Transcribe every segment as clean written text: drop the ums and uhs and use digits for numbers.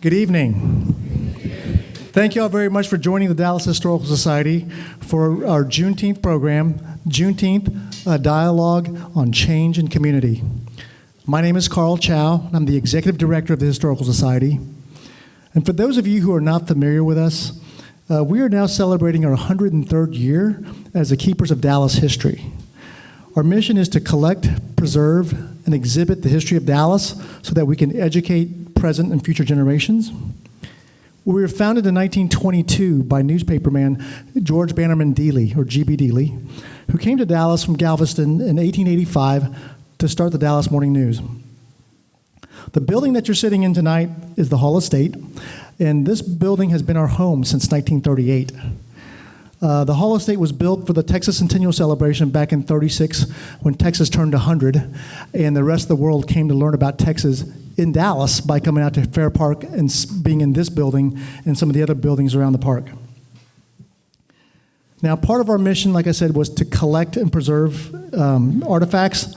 Good evening. Thank you all very much for joining the Dallas Historical Society for our Juneteenth program, Juneteenth, a dialogue on change and community. My name is Carl Chow, and I'm the Executive Director of the Historical Society. And for those of you who are not familiar with us, we are now celebrating our 103rd year as the Keepers of Dallas History. Our mission is to collect, preserve, and exhibit the history of Dallas so that we can educate present and future generations. We were founded in 1922 by newspaperman George Bannerman Dealey, or G.B. Dealey, who came to Dallas from Galveston in 1885 to start the Dallas Morning News. The building that you're sitting in tonight is the Hall of State, and this building has been our home since 1938. The Hall of State was built for the Texas Centennial celebration back in '36 when Texas turned 100, and the rest of the world came to learn about Texas in Dallas by coming out to Fair Park and being in this building and some of the other buildings around the park. Now, part of our mission, like I said, was to collect and preserve artifacts,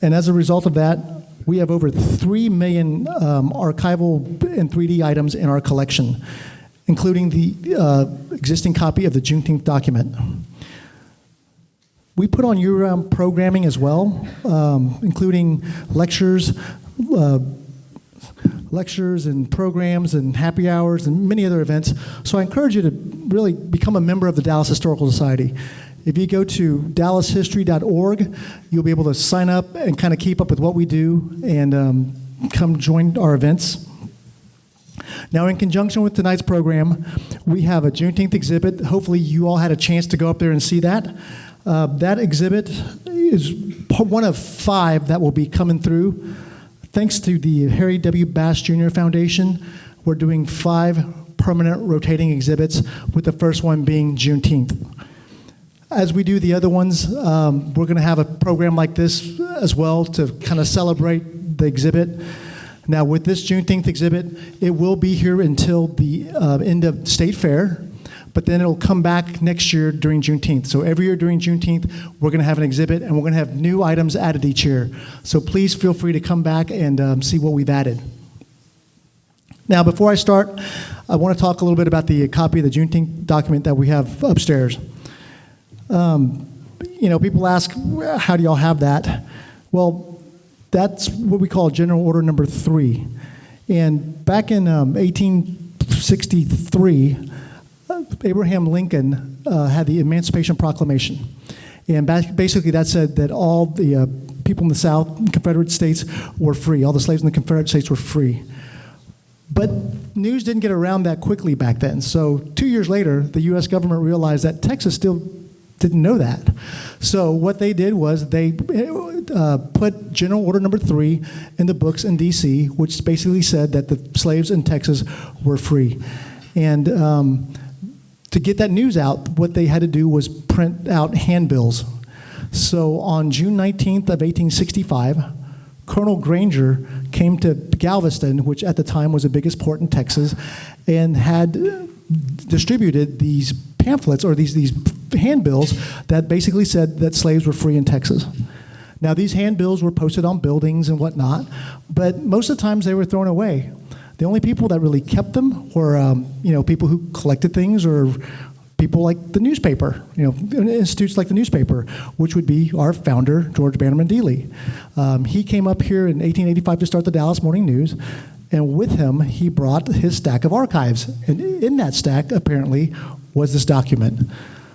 and as a result of that, we have over 3 million archival and 3D items in our collection, including the existing copy of the Juneteenth document. We put on year-round programming as well, including lectures and programs and happy hours and many other events. So I encourage you to really become a member of the Dallas Historical Society. If you go to dallashistory.org, you'll be able to sign up and kind of keep up with what we do and come join our events. Now, in conjunction with tonight's program, we have a Juneteenth exhibit. Hopefully, you all had a chance to go up there and see that. That exhibit is one of 5 that will be coming through. Thanks to the Harry W. Bass Jr. Foundation, we're doing 5 permanent rotating exhibits, with the first one being Juneteenth. As we do the other ones, we're going to have a program like this as well to kind of celebrate the exhibit. Now, with this Juneteenth exhibit, it will be here until the end of State Fair, but then it'll come back next year during Juneteenth. So every year during Juneteenth, we're going to have an exhibit, and we're going to have new items added each year. So please feel free to come back and see what we've added. Now, before I start, I want to talk a little bit about the copy of the Juneteenth document that we have upstairs. People ask, how do y'all have that? Well, that's what we call General Order Number 3. And back in 1863, Abraham Lincoln had the Emancipation Proclamation. And basically that said that all the people in the South, Confederate States, were free. All the slaves in the Confederate States were free. But news didn't get around that quickly back then. So 2 years later, the U.S. government realized that Texas still didn't know that. So what they did was they put General Order Number 3 in the books in D.C., which basically said that the slaves in Texas were free. And to get that news out, what they had to do was print out handbills. So on June 19th of 1865, Colonel Granger came to Galveston, which at the time was the biggest port in Texas, and had distributed these pamphlets or these handbills that basically said that slaves were free in Texas. Now, these handbills were posted on buildings and whatnot, but most of the times they were thrown away. The only people that really kept them were, people who collected things, or people like the newspaper, institutes like the newspaper, which would be our founder, George Bannerman Dealey. He came up here in 1885 to start the Dallas Morning News, and with him, he brought his stack of archives. And in that stack, apparently, was this document.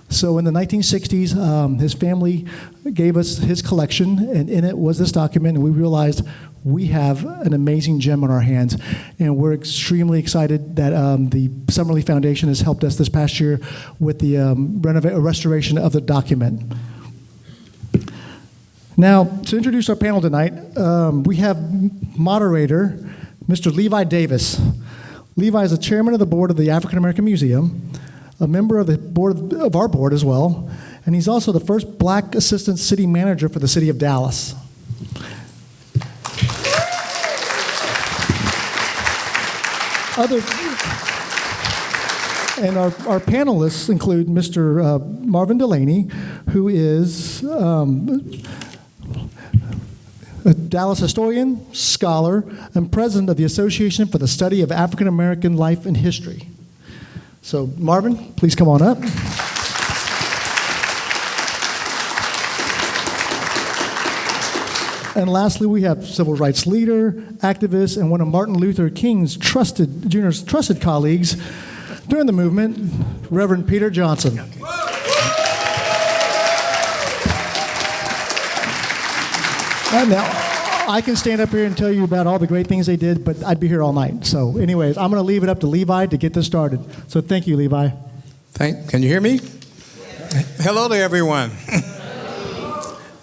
So in the 1960s, his family gave us his collection, and in it was this document, and we realized we have an amazing gem on our hands, and we're extremely excited that the Summerlee Foundation has helped us this past year with the restoration of the document. Now, to introduce our panel tonight, we have moderator, Mr. Levi Davis. Levi is the chairman of the board of the African American Museum, a member of the board of our board as well, and he's also the first black assistant city manager for the city of Dallas. And our panelists include Mr. Marvin Dulaney, who is a Dallas historian, scholar, and president of the Association for the Study of African American Life and History. So, Marvin, please come on up. And lastly, we have civil rights leader, activist, and one of Martin Luther King's Jr.'s trusted colleagues during the movement, Reverend Peter Johnson. And now, I can stand up here and tell you about all the great things they did, but I'd be here all night. So anyways, I'm going to leave it up to Levi to get this started. So thank you, Levi. Can you hear me? Hello to everyone.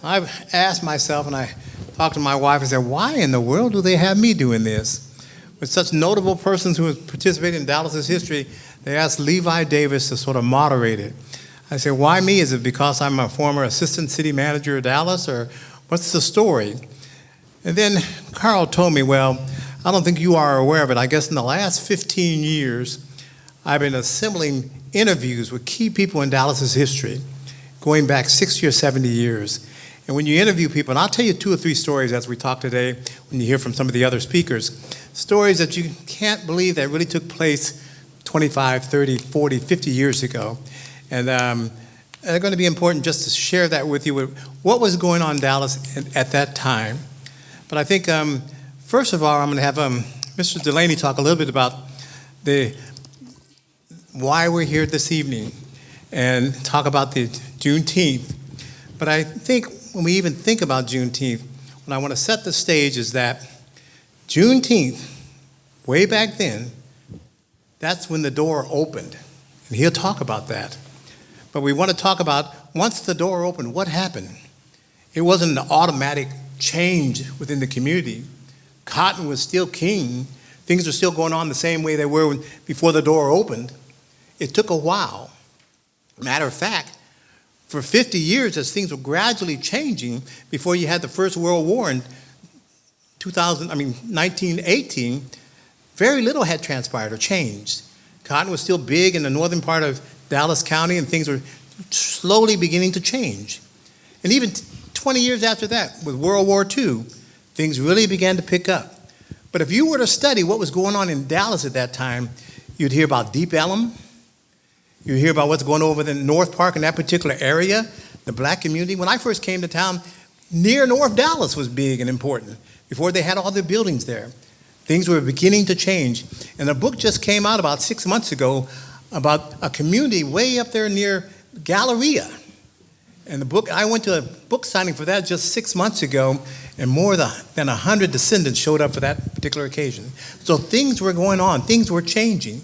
I've asked myself, and I talked to my wife and said, why in the world do they have me doing this? With such notable persons who have participated in Dallas's history, they asked Levi Davis to sort of moderate it. I said, why me? Is it because I'm a former assistant city manager of Dallas, or what's the story? And then Carl told me, well, I don't think you are aware of it. I guess in the last 15 years, I've been assembling interviews with key people in Dallas's history, going back 60 or 70 years. And when you interview people, and I'll tell you 2 or 3 stories as we talk today, when you hear from some of the other speakers, stories that you can't believe that really took place 25, 30, 40, 50 years ago. And they're going to be important just to share that with you, with what was going on in Dallas at that time. But I think, first of all, I'm going to have Mr. Dulaney talk a little bit about why we're here this evening and talk about the Juneteenth. But I think when we even think about Juneteenth, what I want to set the stage is that Juneteenth, way back then, that's when the door opened. And he'll talk about that. But we want to talk about, once the door opened, what happened? It wasn't an automatic change within the community. Cotton was still king. Things were still going on the same way they were before the door opened. It took a while. Matter of fact, for 50 years, as things were gradually changing, before you had the First World War in 1918, very little had transpired or changed. Cotton was still big in the northern part of Dallas County, and things were slowly beginning to change. And even 20 years after that, with World War II, things really began to pick up. But if you were to study what was going on in Dallas at that time, you'd hear about Deep Ellum. You'd hear about what's going on over in North Park in that particular area, the black community. When I first came to town, near North Dallas was big and important, before they had all the buildings there. Things were beginning to change. And a book just came out about 6 months ago about a community way up there near Galleria. And the book, I went to a book signing for that just 6 months ago, and more than 100 descendants showed up for that particular occasion. So things were going on, things were changing.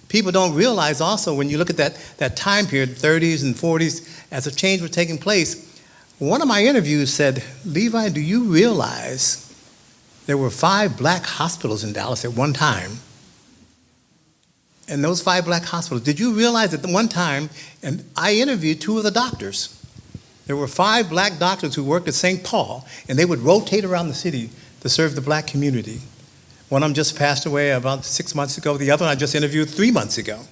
People don't realize also, when you look at that time period, 30s and 40s, as a change was taking place, one of my interviews said, Levi, do you realize there were 5 black hospitals in Dallas at one time? And those 5 black hospitals, did you realize at one time, and I interviewed 2 of the doctors, there were 5 black doctors who worked at St. Paul, and they would rotate around the city to serve the black community. One of them just passed away about 6 months ago. The other one I just interviewed 3 months ago.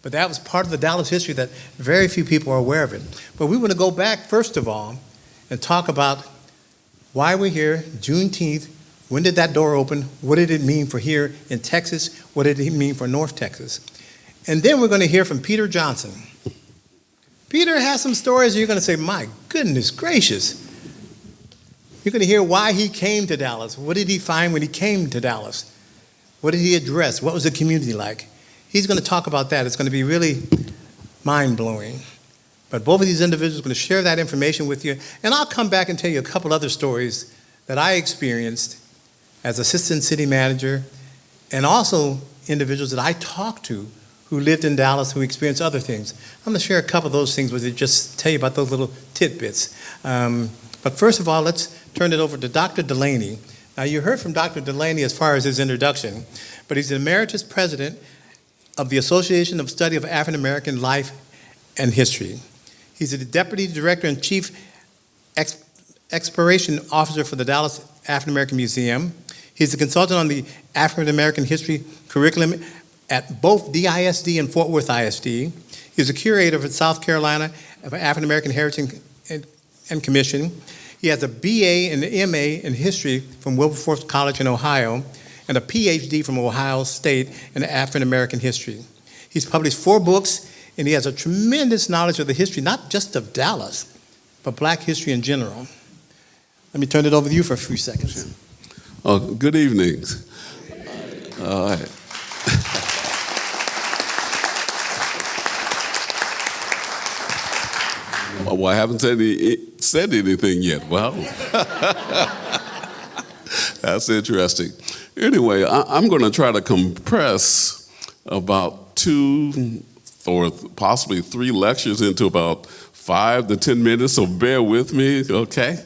But that was part of the Dallas history that very few people are aware of it. But we want to go back, first of all, and talk about why we're here, Juneteenth. When did that door open? What did it mean for here in Texas? What did it mean for North Texas? And then we're going to hear from Peter Johnson. Peter has some stories, and you're going to say, my goodness gracious. You're going to hear why he came to Dallas. What did he find when he came to Dallas? What did he address? What was the community like? He's going to talk about that. It's going to be really mind-blowing. But both of these individuals are going to share that information with you. And I'll come back and tell you a couple other stories that I experienced as assistant city manager, and also individuals that I talked to who lived in Dallas who experienced other things. I'm going to share a couple of those things with you, just tell you about those little tidbits. But first of all, let's turn it over to Dr. Dulaney. Now, you heard from Dr. Dulaney as far as his introduction, but he's the emeritus president of the Association of Study of African American Life and History. He's the deputy director and chief exploration officer for the Dallas African American Museum. He's a consultant on the African American history curriculum at both DISD and Fort Worth ISD. He's a curator for South Carolina of African American Heritage and Commission. He has a BA and an MA in history from Wilberforce College in Ohio, and a PhD from Ohio State in African American history. He's published 4 books, and he has a tremendous knowledge of the history, not just of Dallas, but black history in general. Let me turn it over to you for a few seconds. Good evening. All right. Well, I haven't said anything yet. Well, that's interesting. Anyway, I'm going to try to compress about 2 or possibly 3 lectures into about 5 to 10 minutes, so bear with me, okay?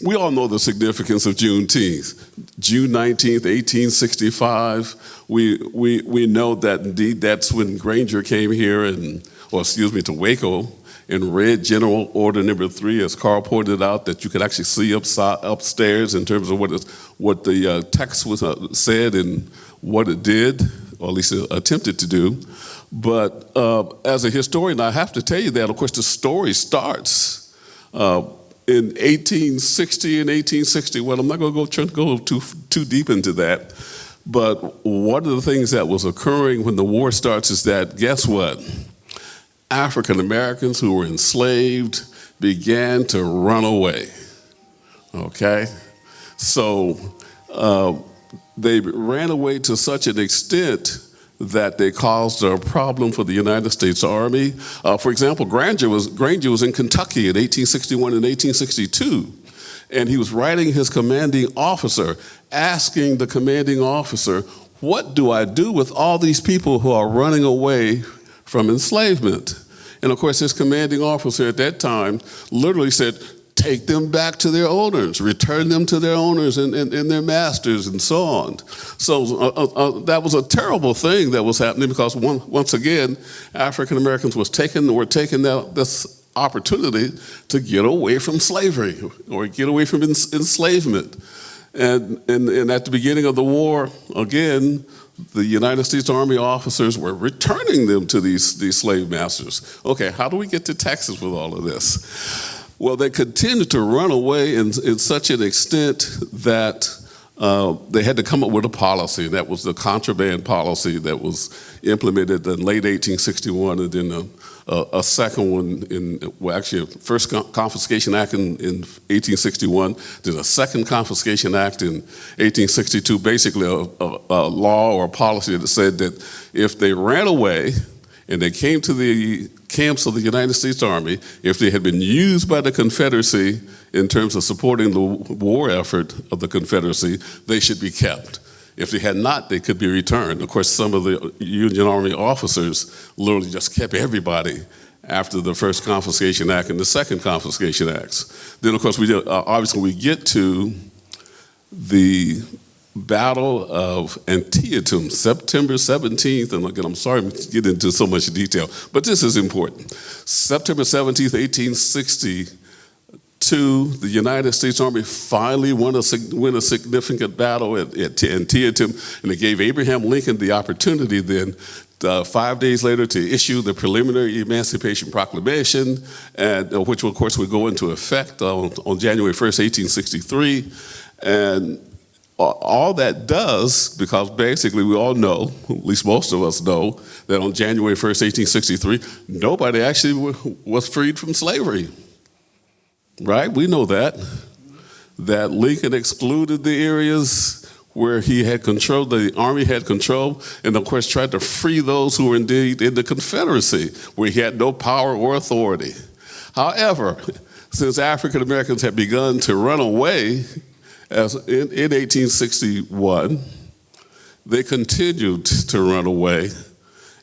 We all know the significance of Juneteenth. June 19th, 1865, we know that indeed that's when Granger came here to Waco and read General Order Number 3, as Carl pointed out, that you could actually see upstairs in terms of what the text was said and what it did, or at least it attempted to do. But as a historian, I have to tell you that, of course, the story starts in 1860 and 1861. I'm not going to go too deep into that. But one of the things that was occurring when the war starts is that, guess what? African Americans who were enslaved began to run away, okay? So they ran away to such an extent that they caused a problem for the United States Army. For example, Granger was in Kentucky in 1861 and 1862, and he was writing his commanding officer, asking the commanding officer, what do I do with all these people who are running away from enslavement? And of course, his commanding officer at that time literally said, take them back to their owners, return them to their owners and their masters, and so on. So that was a terrible thing that was happening, because once again, African Americans were taking this opportunity to get away from slavery or get away from enslavement. And at the beginning of the war, again, the United States Army officers were returning them to these slave masters. Okay, how do we get to Texas with all of this? Well, they continued to run away in such an extent that they had to come up with a policy. That was the contraband policy that was implemented in late 1861, and then a second one first Confiscation Act in 1861, then a second Confiscation Act in 1862, basically a law or a policy that said that if they ran away and they came to the camps of the United States Army, if they had been used by the Confederacy in terms of supporting the war effort of the Confederacy, they should be kept. If they had not, they could be returned. Of course, some of the Union Army officers literally just kept everybody after the first Confiscation Act and the second Confiscation Acts. Then, of course, obviously we get to the Battle of Antietam, September 17th, and again, I'm sorry to get into so much detail, but this is important. September 17th, 1862, the United States Army finally win a significant battle at Antietam, and it gave Abraham Lincoln the opportunity then 5 days later to issue the preliminary Emancipation Proclamation, and which of course would go into effect on January 1st, 1863. And all that does, because basically we all know, at least most of us know, that on January 1st, 1863, nobody actually was freed from slavery. Right? We know that Lincoln excluded the areas where he had control, the Army had control, and of course tried to free those who were indeed in the Confederacy, where he had no power or authority. However, since African Americans had begun to run away in 1861, they continued to run away.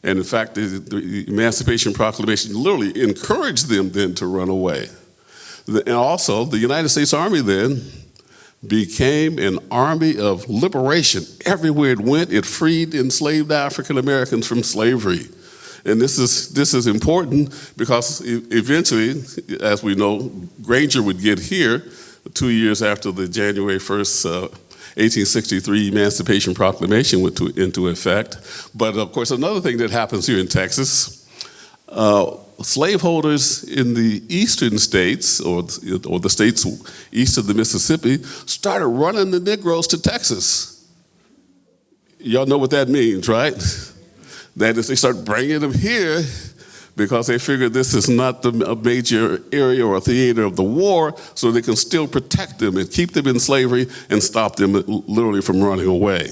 And in fact, the Emancipation Proclamation literally encouraged them then to run away. And also, the United States Army then became an army of liberation. Everywhere it went, it freed enslaved African Americans from slavery. And this is important because eventually, as we know, Granger would get here 2 years after the January 1st, 1863 Emancipation Proclamation went into effect. But of course, another thing that happens here in Texas, slaveholders in the eastern states, or the states east of the Mississippi, started running the Negroes to Texas. Y'all know what that means, right? That is, they start bringing them here because they figure this is not a major area or a theater of the war, so they can still protect them and keep them in slavery and stop them literally from running away.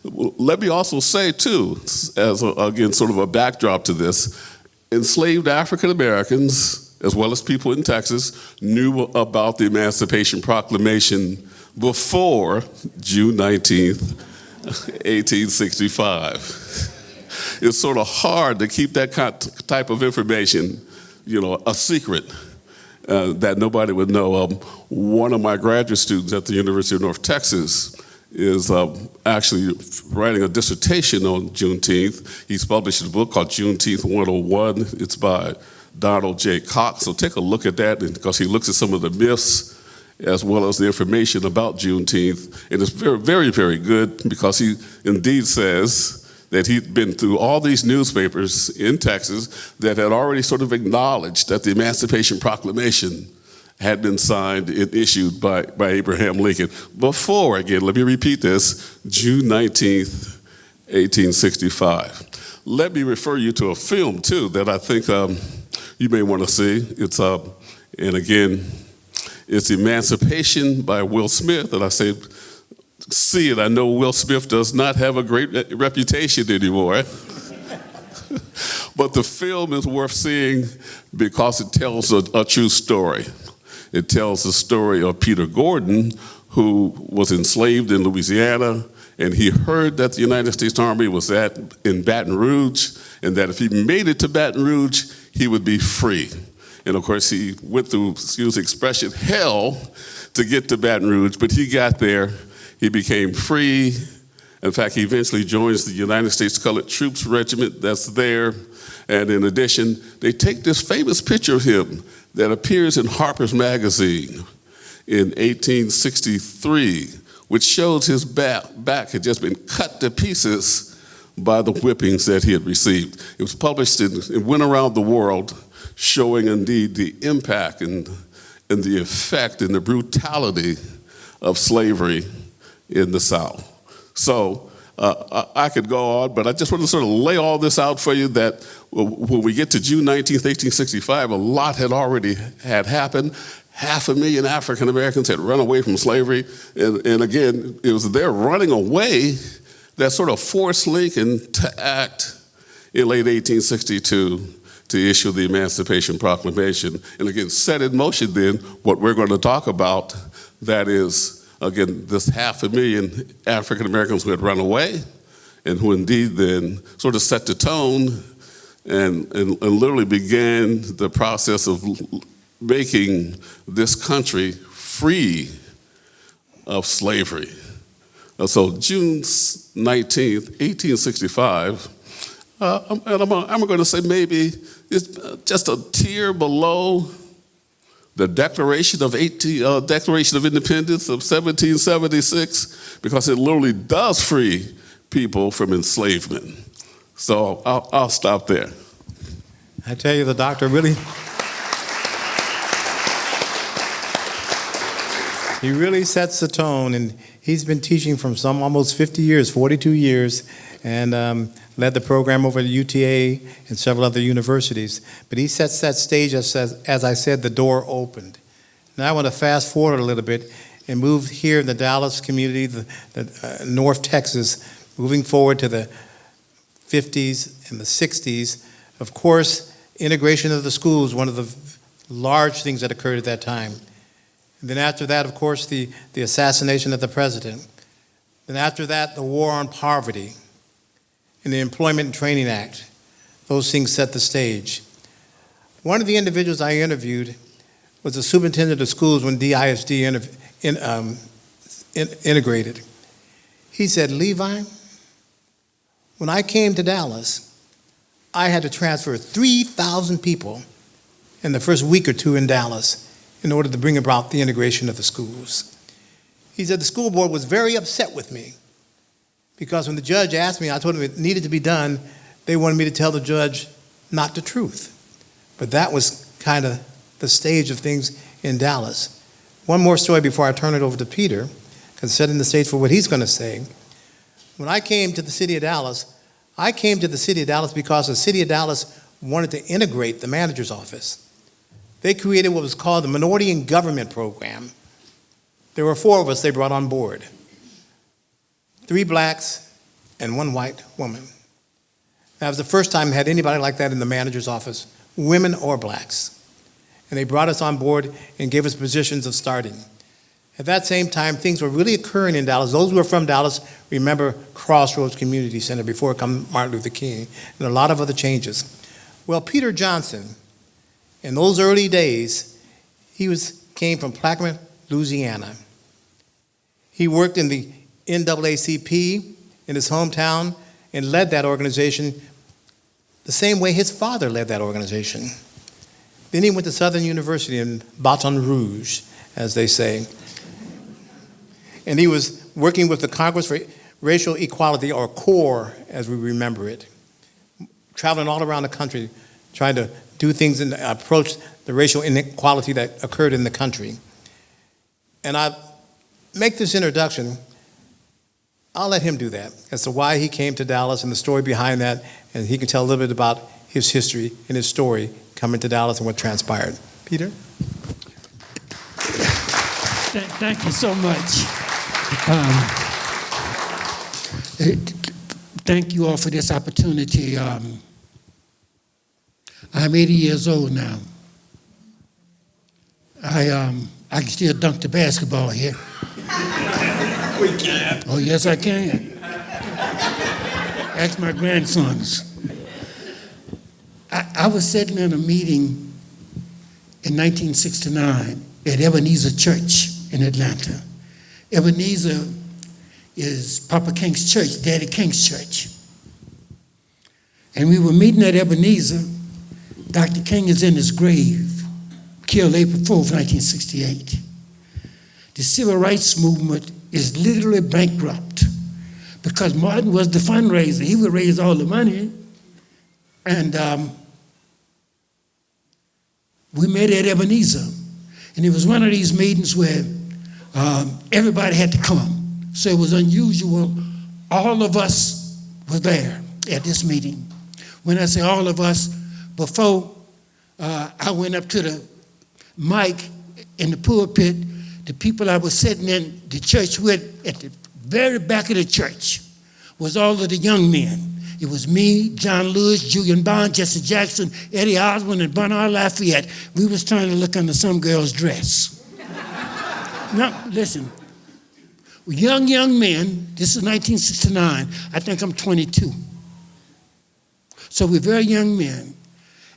Let me also say, too, as again sort of a backdrop to this, enslaved African Americans, as well as people in Texas, knew about the Emancipation Proclamation before June 19th, 1865. It's sort of hard to keep that type of information, a secret that nobody would know. One of my graduate students at the University of North Texas is actually writing a dissertation on Juneteenth. He's published a book called Juneteenth 101. It's by Donald J. Cox. So take a look at that, because he looks at some of the myths as well as the information about Juneteenth. And it's very, very, very good, because he indeed says that he'd been through all these newspapers in Texas that had already sort of acknowledged that the Emancipation Proclamation had been signed and issued by Abraham Lincoln before, again, let me repeat this, June 19th, 1865. Let me refer you to a film, too, that I think you may want to see. It's, and again, it's Emancipation by Will Smith. And I say, see it. I know Will Smith does not have a great reputation anymore. But the film is worth seeing because it tells a true story. It tells the story of Peter Gordon, who was enslaved in Louisiana, and he heard that the United States Army was in Baton Rouge, and that if he made it to Baton Rouge, he would be free. And of course, he went through, excuse the expression, hell to get to Baton Rouge, but he got there. He became free. In fact, he eventually joins the United States Colored Troops Regiment that's there. And in addition, they take this famous picture of him that appears in Harper's Magazine in 1863, which shows his back had just been cut to pieces by the whippings that he had received. It was published and went around the world, showing indeed the impact and the effect and the brutality of slavery in the South. So I could go on, but I just want to sort of lay all this out for you, that when we get to June 19th, 1865, a lot had already happened. 500,000 African Americans had run away from slavery. And again, it was their running away that sort of forced Lincoln to act in late 1862 to issue the Emancipation Proclamation. And again, set in motion then what we're going to talk about, that is, again, this 500,000 African Americans who had run away, and who indeed then sort of set the tone and literally began the process of making this country free of slavery. So June 19th, 1865, and I'm going to say maybe it's just a tier below the Declaration of Independence of 1776, because it literally does free people from enslavement. So I'll stop there. I tell you, the doctor really, he really sets the tone, and he's been teaching from some almost 50 years, 42 years, and led the program over at UTA and several other universities. But he sets that stage, as I said, the door opened. Now I want to fast forward a little bit and move here in the Dallas community, the North Texas, moving forward to the 50s and the 60s. Of course, integration of the schools, one of the large things that occurred at that time. And then after that, of course, the assassination of the president. Then after that, the war on poverty and the Employment and Training Act. Those things set the stage. One of the individuals I interviewed was the superintendent of schools when DISD integrated. He said, Levi, when I came to Dallas, I had to transfer 3,000 people in the first week or two in Dallas in order to bring about the integration of the schools. He said the school board was very upset with me because when the judge asked me, I told him it needed to be done, they wanted me to tell the judge not the truth. But that was kind of the stage of things in Dallas. One more story before I turn it over to Peter, because setting the stage for what he's going to say. When I came to the city of Dallas, I came to the city of Dallas because the city of Dallas wanted to integrate the manager's office. They created what was called the Minority in Government Program. There were 4 of us they brought on board. 3 blacks and 1 white woman. That was the first time I had anybody like that in the manager's office, women or blacks. And they brought us on board and gave us positions of starting. At that same time, things were really occurring in Dallas. Those who are from Dallas remember Crossroads Community Center before it came Martin Luther King, and a lot of other changes. Well, Peter Johnson, in those early days, came from Plaquemine, Louisiana. He worked in the NAACP in his hometown and led that organization the same way his father led that organization. Then he went to Southern University in Baton Rouge, as they say. And he was working with the Congress for Racial Equality, or CORE, as we remember it, traveling all around the country, trying to do things and approach the racial inequality that occurred in the country. And I make this introduction, I'll let him do that as to why he came to Dallas and the story behind that, and he can tell a little bit about his history and his story coming to Dallas and what transpired. Peter? Thank you so much. Thank you all for this opportunity. I'm 80 years old now. I can still dunk the basketball here. We can. Oh, yes, I can. Ask my grandsons. I was sitting in a meeting in 1969 at Ebenezer Church in Atlanta. Ebenezer is Papa King's church, Daddy King's church. And we were meeting at Ebenezer. Dr. King is in his grave, killed April 4th, 1968. The civil rights movement is literally bankrupt because Martin was the fundraiser. He would raise all the money. And we met at Ebenezer. And it was one of these meetings where everybody had to come. So it was unusual. All of us were there at this meeting. When I say all of us, before I went up to the mic in the pulpit, the people I was sitting in the church with at the very back of the church was all of the young men. It was me, John Lewis, Julian Bond, Jesse Jackson, Eddie Osborne, and Bernard Lafayette. We was trying to look under some girl's dress. Now, listen. Young men, this is 1969. I think I'm 22. So we're very young men.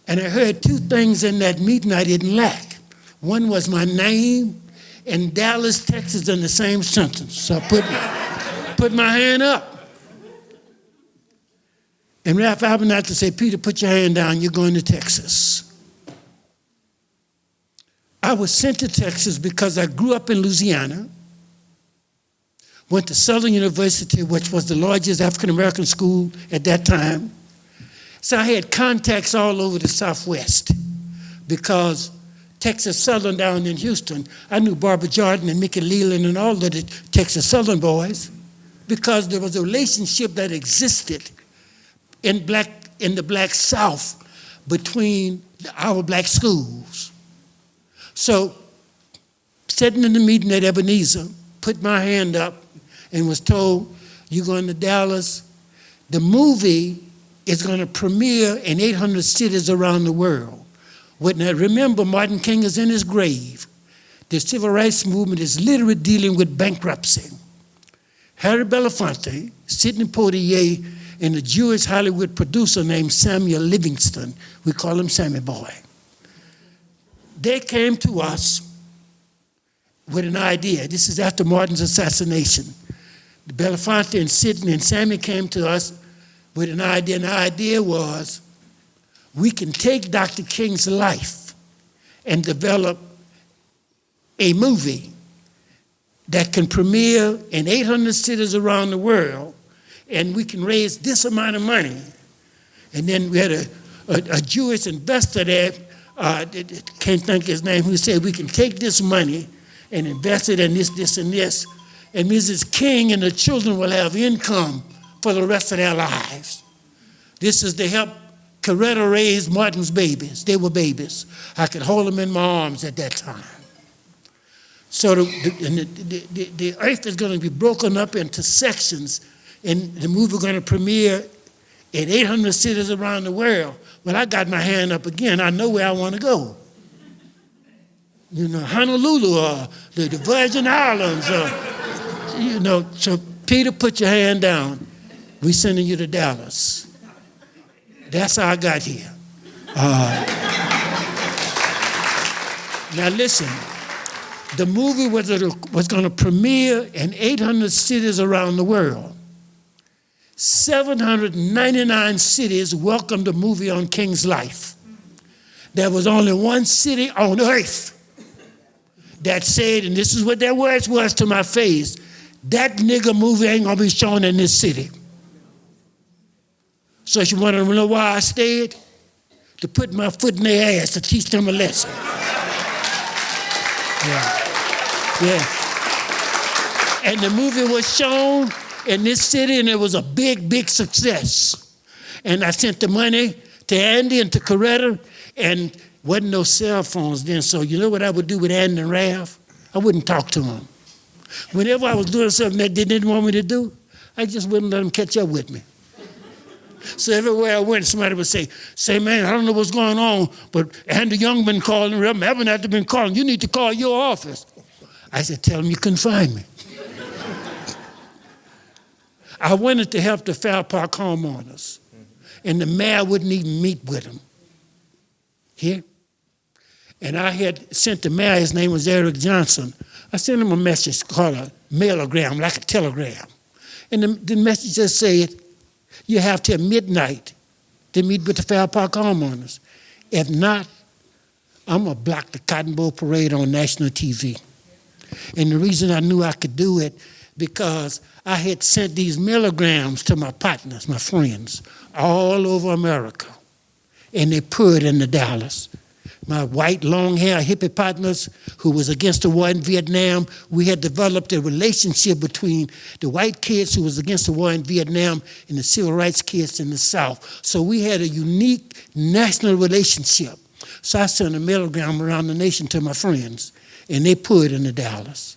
And I heard 2 things in that meeting I didn't lack. One was my name and Dallas, Texas in the same sentence. So I put my hand up. And Ralph Abernathy said, Peter, put your hand down, you're going to Texas. I was sent to Texas because I grew up in Louisiana, went to Southern University, which was the largest African-American school at that time. So I had contacts all over the Southwest because Texas Southern down in Houston, I knew Barbara Jordan and Mickey Leland and all of the Texas Southern boys because there was a relationship that existed in the Black South between our black schools. So sitting in the meeting at Ebenezer, put my hand up and was told, you're going to Dallas. The movie is going to premiere in 800 cities around the world. Now, remember, Martin King is in his grave. The civil rights movement is literally dealing with bankruptcy. Harry Belafonte, Sidney Poitier, and a Jewish Hollywood producer named Samuel Livingston, we call him Sammy Boy. They came to us with an idea. This is after Martin's assassination. Belafonte and Sidney and Sammy came to us with an idea, and the idea was we can take Dr. King's life and develop a movie that can premiere in 800 cities around the world, and we can raise this amount of money. And then we had a Jewish investor there, can't think his name, who said we can take this money and invest it in this, this, and this, and Mrs. King and the children will have income for the rest of their lives. This is to help Coretta raise Martin's babies. They were babies. I could hold them in my arms at that time. So the earth is going to be broken up into sections, and the movie is going to premiere in 800 cities around the world. Well, I got my hand up again. I know where I want to go. You know, Honolulu or the Virgin Islands. You know, so Peter, put your hand down. We're sending you to Dallas. That's how I got here. Now listen, the movie was going to premiere in 800 cities around the world. 799 cities welcomed the movie on King's life. There was only one city on earth that said, and this is what their words was to my face, that nigger movie ain't gonna be shown in this city. So you want to know why I stayed? To put my foot in their ass to teach them a lesson. Yeah. And the movie was shown in this city, and it was a big, big success. And I sent the money to Andy and to Coretta, and wasn't no cell phones then, so you know what I would do with Andy and Ralph? I wouldn't talk to them. Whenever I was doing something that they didn't want me to do, I just wouldn't let them catch up with me. So everywhere I went, somebody would say, man, I don't know what's going on, but Andy Young been calling, Reverend Abernathy been calling, you need to call your office. I said, tell them you couldn't find me. I wanted to help the Fair Park homeowners, and the mayor wouldn't even meet with them. Here? And I had sent the mayor, his name was Eric Johnson. I sent him a message called a mailogram, like a telegram. And the message just said, you have till midnight to meet with the Fair Park homeowners. If not, I'm going to block the Cotton Bowl Parade on national TV. And the reason I knew I could do it, because I had sent these mailograms to my partners, my friends, all over America. And they poured into Dallas. My white, long-hair hippie partners who was against the war in Vietnam, we had developed a relationship between the white kids who was against the war in Vietnam and the civil rights kids in the South. So we had a unique national relationship. So I sent a mailgram around the nation to my friends, and they poured into Dallas.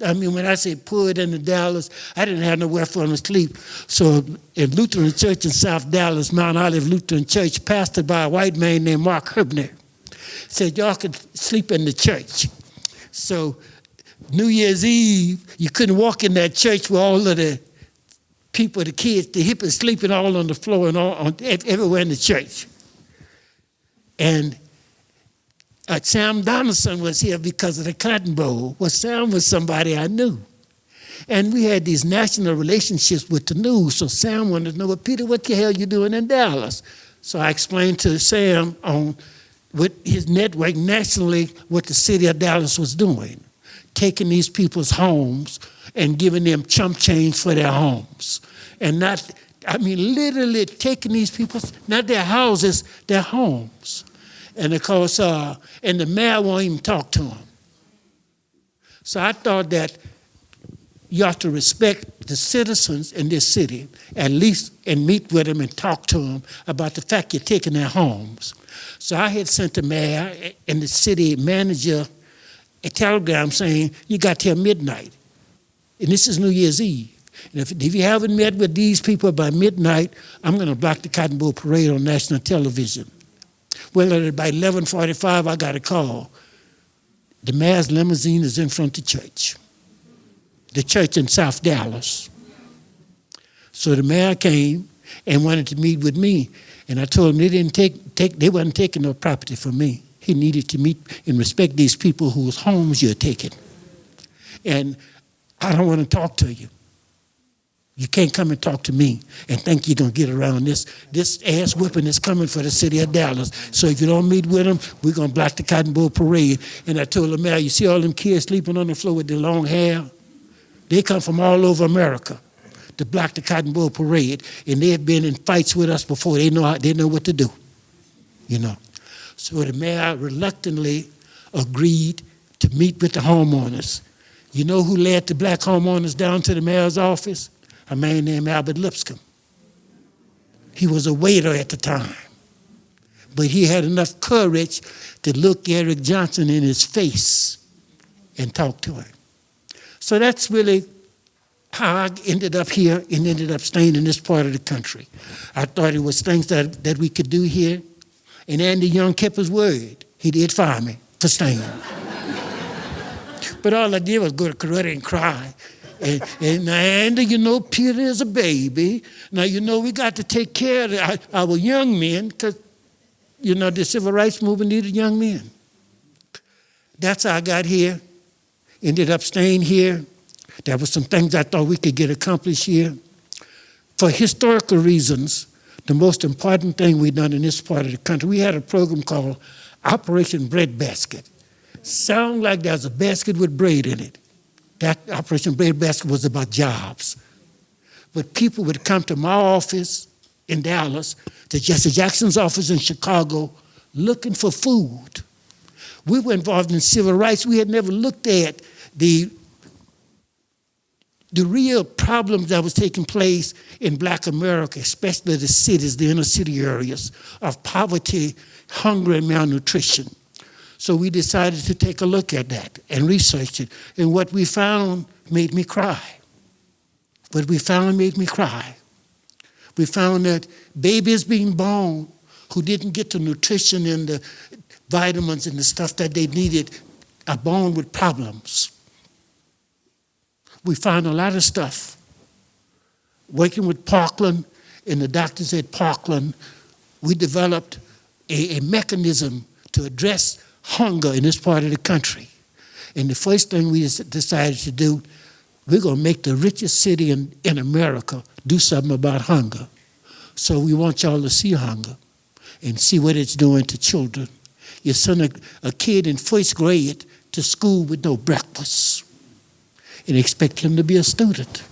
I mean, when I say poured into Dallas, I didn't have nowhere for them to sleep. So in Lutheran Church in South Dallas, Mount Olive Lutheran Church, pastored by a white man named Mark Herbner, said y'all could sleep in the church. So New Year's Eve, you couldn't walk in that church with all of the people, the kids, the hippies sleeping all on the floor and everywhere in the church. And Sam Donaldson was here because of the Cotton Bowl. Well, Sam was somebody I knew. And we had these national relationships with the news. So Sam wanted to know, well, Peter, what the hell you doing in Dallas? So I explained to Sam on with his network nationally what the city of Dallas was doing, taking these people's homes and giving them chump change for their homes. And not, I mean, literally taking these people's, not their houses, their homes. And of course, and the mayor won't even talk to them. So I thought that you ought to respect the citizens in this city, at least, and meet with them and talk to them about the fact you're taking their homes. So I had sent the mayor and the city manager a telegram saying, you got till midnight. And this is New Year's Eve. And if you haven't met with these people by midnight, I'm going to block the Cotton Bowl Parade on national television. Well, at about 11:45, I got a call. The mayor's limousine is in front of the church in South Dallas. So the mayor came and wanted to meet with me. And I told him they wasn't taking no property from me. He needed to meet and respect these people whose homes you're taking. And I don't want to talk to you. You can't come and talk to me and think you're going to get around this. This ass whipping is coming for the city of Dallas. So if you don't meet with them, we're going to block the Cotton Bowl Parade. And I told the mayor, you see all them kids sleeping on the floor with their long hair? They come from all over America to block the Cotton Bowl Parade. And they have been in fights with us before. They know what to do. you know. So the mayor reluctantly agreed to meet with the homeowners. You know who led the black homeowners down to the mayor's office? A man named Albert Lipscomb. He was a waiter at the time. But he had enough courage to look Eric Johnson in his face and talk to him. So that's really how I ended up here and ended up staying in this part of the country. I thought it was things that we could do here. And Andy Young kept his word. He did fire me for staying. But all I did was go to Coretta and cry. And now, Andy, you know, Peter is a baby. Now, you know, we got to take care of our young men because, you know, the civil rights movement needed young men. That's how I got here. Ended up staying here. There were some things I thought we could get accomplished here. For historical reasons, the most important thing we've done in this part of the country, we had a program called Operation Breadbasket. Sound like there's a basket with bread in it. That Operation Breadbasket was about jobs. But people would come to my office in Dallas, to Jesse Jackson's office in Chicago, looking for food. We were involved in civil rights. We had never looked at the real problems that was taking place in black America, especially the cities, the inner city areas, of poverty, hunger, and malnutrition. So we decided to take a look at that and research it. And what we found made me cry. What we found made me cry. We found that babies being born who didn't get the nutrition and the vitamins and the stuff that they needed are born with problems. We found a lot of stuff. Working with Parkland and the doctors at Parkland, we developed a mechanism to address hunger in this part of the country. And the first thing we decided to do, we're going to make the richest city in America do something about hunger. So we want y'all to see hunger and see what it's doing to children. You send a kid in first grade to school with no breakfast and expect him to be a student.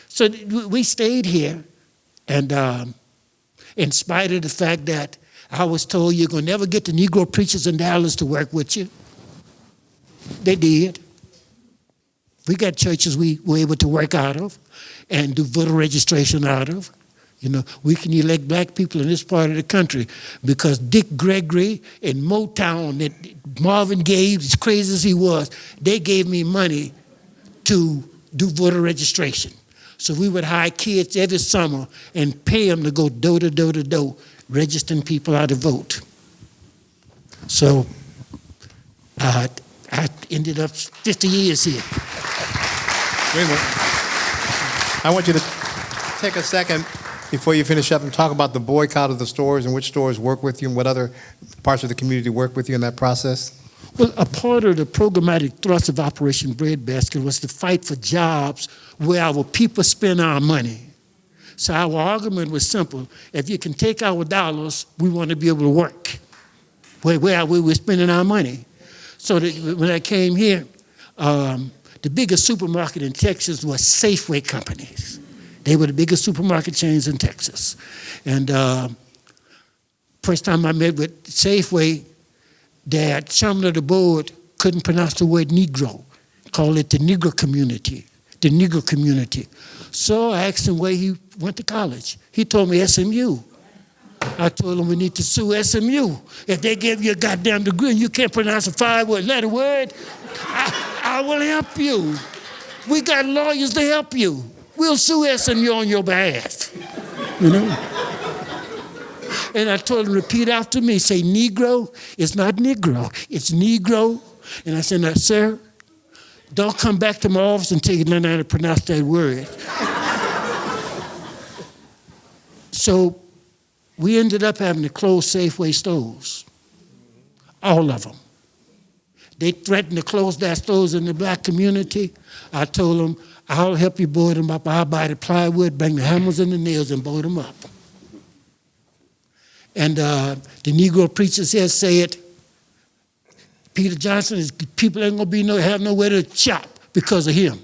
So we stayed here, and in spite of the fact that I was told you're going to never get the Negro preachers in Dallas to work with you, they did. We got churches we were able to work out of and do voter registration out of. You know, we can elect black people in this part of the country because Dick Gregory and Motown, that Marvin Gaye, as crazy as he was, they gave me money to do voter registration. So we would hire kids every summer and pay them to go door to door to door, registering people how to vote. So I ended up 50 years here. Wait a minute. I want you to take a second before you finish up and talk about the boycott of the stores and which stores work with you and what other parts of the community work with you in that process. Well, a part of the programmatic thrust of Operation Breadbasket was to fight for jobs where our people spend our money. So our argument was simple. If you can take our dollars, we want to be able to work where we were spending our money. So when I came here, the biggest supermarket in Texas was Safeway companies. They were the biggest supermarket chains in Texas. And first time I met with Safeway, their chairman of the board couldn't pronounce the word Negro, called it the Negro community, the Negro community. So I asked him where he went to college. He told me SMU. I told him we need to sue SMU. If they give you a goddamn degree and you can't pronounce a 5-letter word, I will help you. We got lawyers to help you. We'll sue SMU on your behalf, you know? And I told him, repeat after me, say Negro. It's not Negro, it's Negro. And I said, now, sir, don't come back to my office until you learn how to pronounce that word. So we ended up having to close Safeway stores, all of them. They threatened to close their stores in the black community. I told them, I'll help you board them up. I'll buy the plywood, bring the hammers and the nails and board them up. And the Negro preachers here said, Peter Johnson, people ain't gonna have nowhere to shop because of him.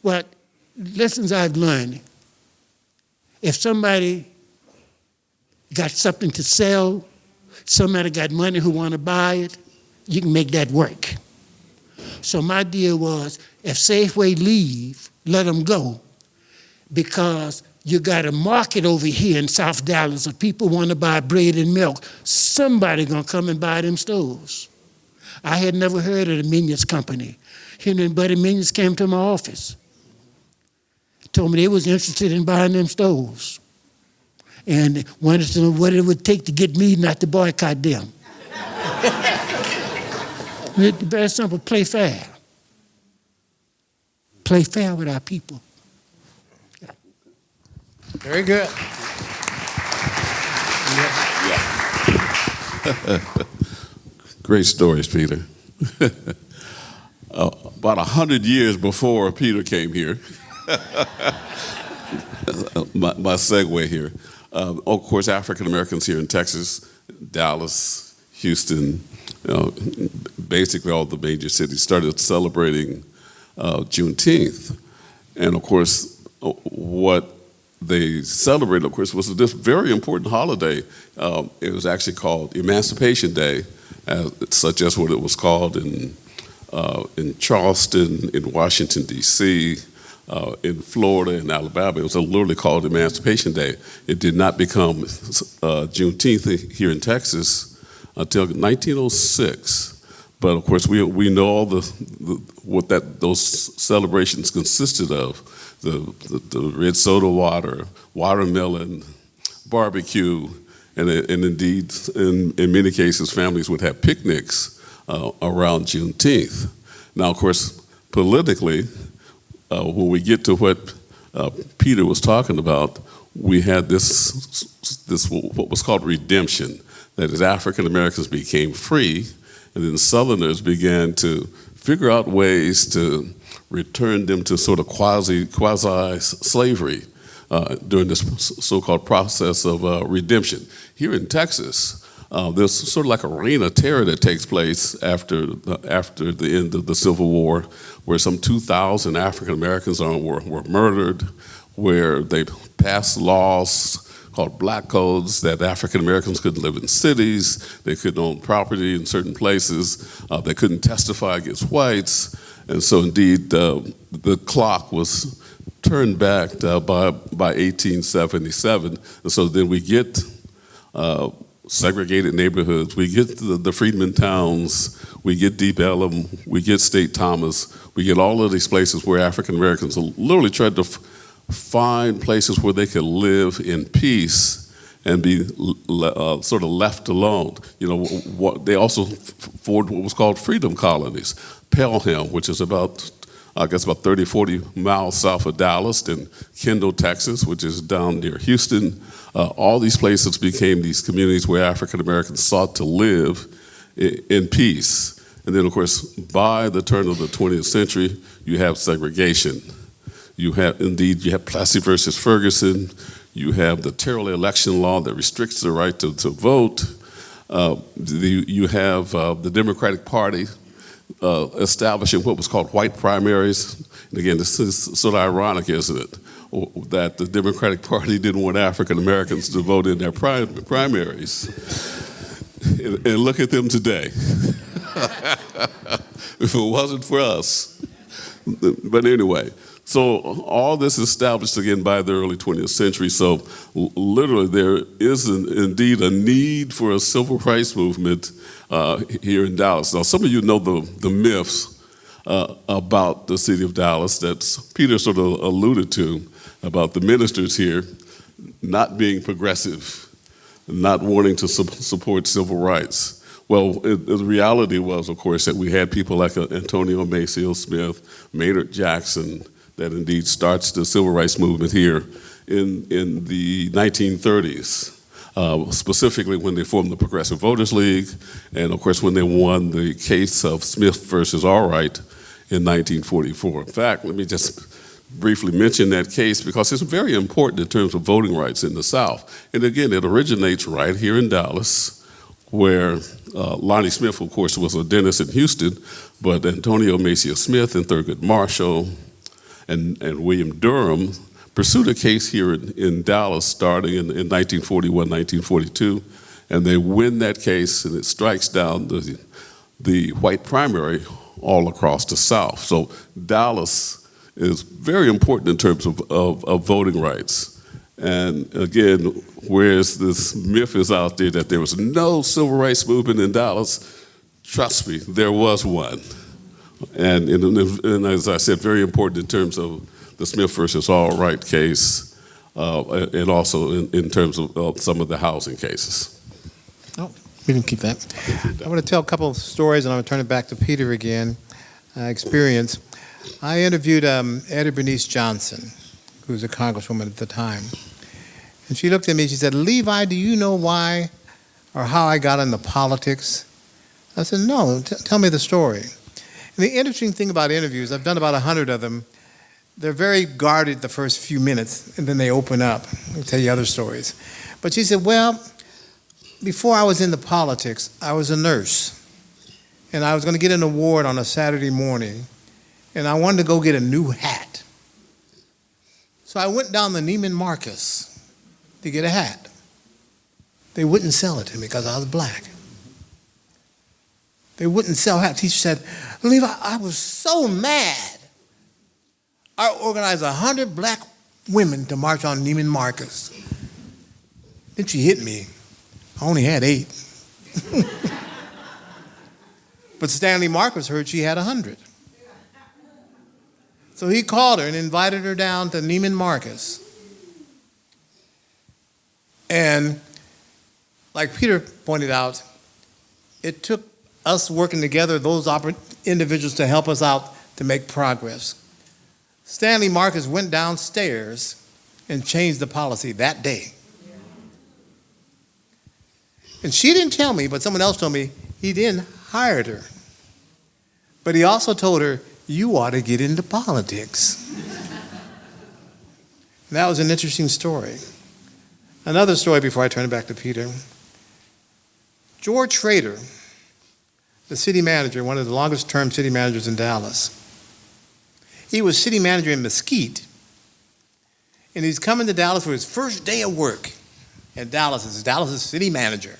Well, lessons I've learned, if somebody got something to sell, somebody got money who want to buy it, you can make that work. So my deal was, if Safeway leave, let them go, because you got a market over here in South Dallas of people want to buy bread and milk. Somebody gonna come and buy them stores. I had never heard of the Minions Company. Henry and Buddy Minions came to my office, told me they was interested in buying them stores, and wanted to know what it would take to get me not to boycott them. It's very simple, play fair. Play fair with our people. Very good. Great stories, Peter. About 100 years before Peter came here, my segue here. Of course, African Americans here in Texas, Dallas, Houston, basically all the major cities started celebrating Juneteenth. And of course, what they celebrated, of course, was this very important holiday. It was actually called Emancipation Day, such as what it was called in Charleston, in Washington, D.C., in Florida, in Alabama. It was literally called Emancipation Day. It did not become Juneteenth here in Texas until 1906. But of course, we know all what those celebrations consisted of: the red soda water, watermelon, barbecue, and indeed, in many cases, families would have picnics around Juneteenth. Now, of course, politically, when we get to what Peter was talking about, we had this what was called redemption. That is, African Americans became free, and then Southerners began to figure out ways to return them to sort of quasi-slavery during this so-called process of redemption. Here in Texas, there's sort of like a reign of terror that takes place after the end of the Civil War, where some 2,000 African Americans were murdered, where they passed laws called black codes that African Americans couldn't live in cities, they couldn't own property in certain places, they couldn't testify against whites, and so indeed the clock was turned back by 1877, and so then we get segregated neighborhoods, we get the freedmen towns, we get Deep Ellum, we get State Thomas, we get all of these places where African Americans literally tried to find places where they could live in peace and be sort of left alone. They also formed what was called freedom colonies. Pelham, which is about 30, 40 miles south of Dallas, and Kendall, Texas, which is down near Houston. All these places became these communities where African Americans sought to live in peace. And then, of course, by the turn of the 20th century, you have segregation. You have Plessy versus Ferguson. You have the Terrell election law that restricts the right to vote. You have the Democratic Party establishing what was called white primaries. And again, this is sort of ironic, isn't it? That the Democratic Party didn't want African Americans to vote in their primaries. And look at them today. If it wasn't for us. But anyway, so all this established again by the early 20th century. So literally there is indeed a need for a civil rights movement here in Dallas. Now some of you know the myths about the city of Dallas that Peter sort of alluded to, about the ministers here not being progressive, not wanting to support civil rights. Well, the reality was, of course, that we had people like Antonio Maceo Smith, Maynard Jackson, that indeed starts the civil rights movement here in the 1930s, specifically when they formed the Progressive Voters League, and of course when they won the case of Smith versus Allwright in 1944. In fact, let me just briefly mention that case because it's very important in terms of voting rights in the South. And again, it originates right here in Dallas, where Lonnie Smith, of course, was a dentist in Houston, but Antonio Maceo Smith and Thurgood Marshall and William Durham pursued a case here in Dallas starting in 1941, 1942, and they win that case, and it strikes down the white primary all across the South. So Dallas is very important in terms of voting rights. And again, whereas this myth is out there that there was no civil rights movement in Dallas, trust me, there was one. And as I said, very important in terms of the Smith versus Allwright case, and also in terms of some of the housing cases. Oh, we didn't keep that. I want to tell a couple of stories, and I'm going to turn it back to Peter again. Experience. I interviewed Etta Bernice Johnson, who was a congresswoman at the time. And she looked at me and she said, "Levi, do you know why or how I got into politics?" I said, "No, tell me the story." And the interesting thing about interviews, I've done about 100 of them, they're very guarded the first few minutes, and then they open up and tell you other stories. But she said, "Well, before I was into politics, I was a nurse. And I was going to get an award on a Saturday morning, and I wanted to go get a new hat. So I went down the Neiman Marcus to get a hat. They wouldn't sell it to me because I was black. They wouldn't sell hats." Teacher said, "Levi, I was so mad. I organized 100 black women to march on Neiman Marcus. Then she hit me. I only had 8. But Stanley Marcus heard she had 100. So he called her and invited her down to Neiman Marcus. And like Peter pointed out, it took us working together, those individuals, to help us out to make progress. Stanley Marcus went downstairs and changed the policy that day. And she didn't tell me, but someone else told me he then hired her. But he also told her, "You ought to get into politics." That was an interesting story. Another story before I turn it back to Peter. George Schrader, the city manager, one of the longest term city managers in Dallas. He was city manager in Mesquite, and he's coming to Dallas for his first day of work at Dallas as Dallas' city manager.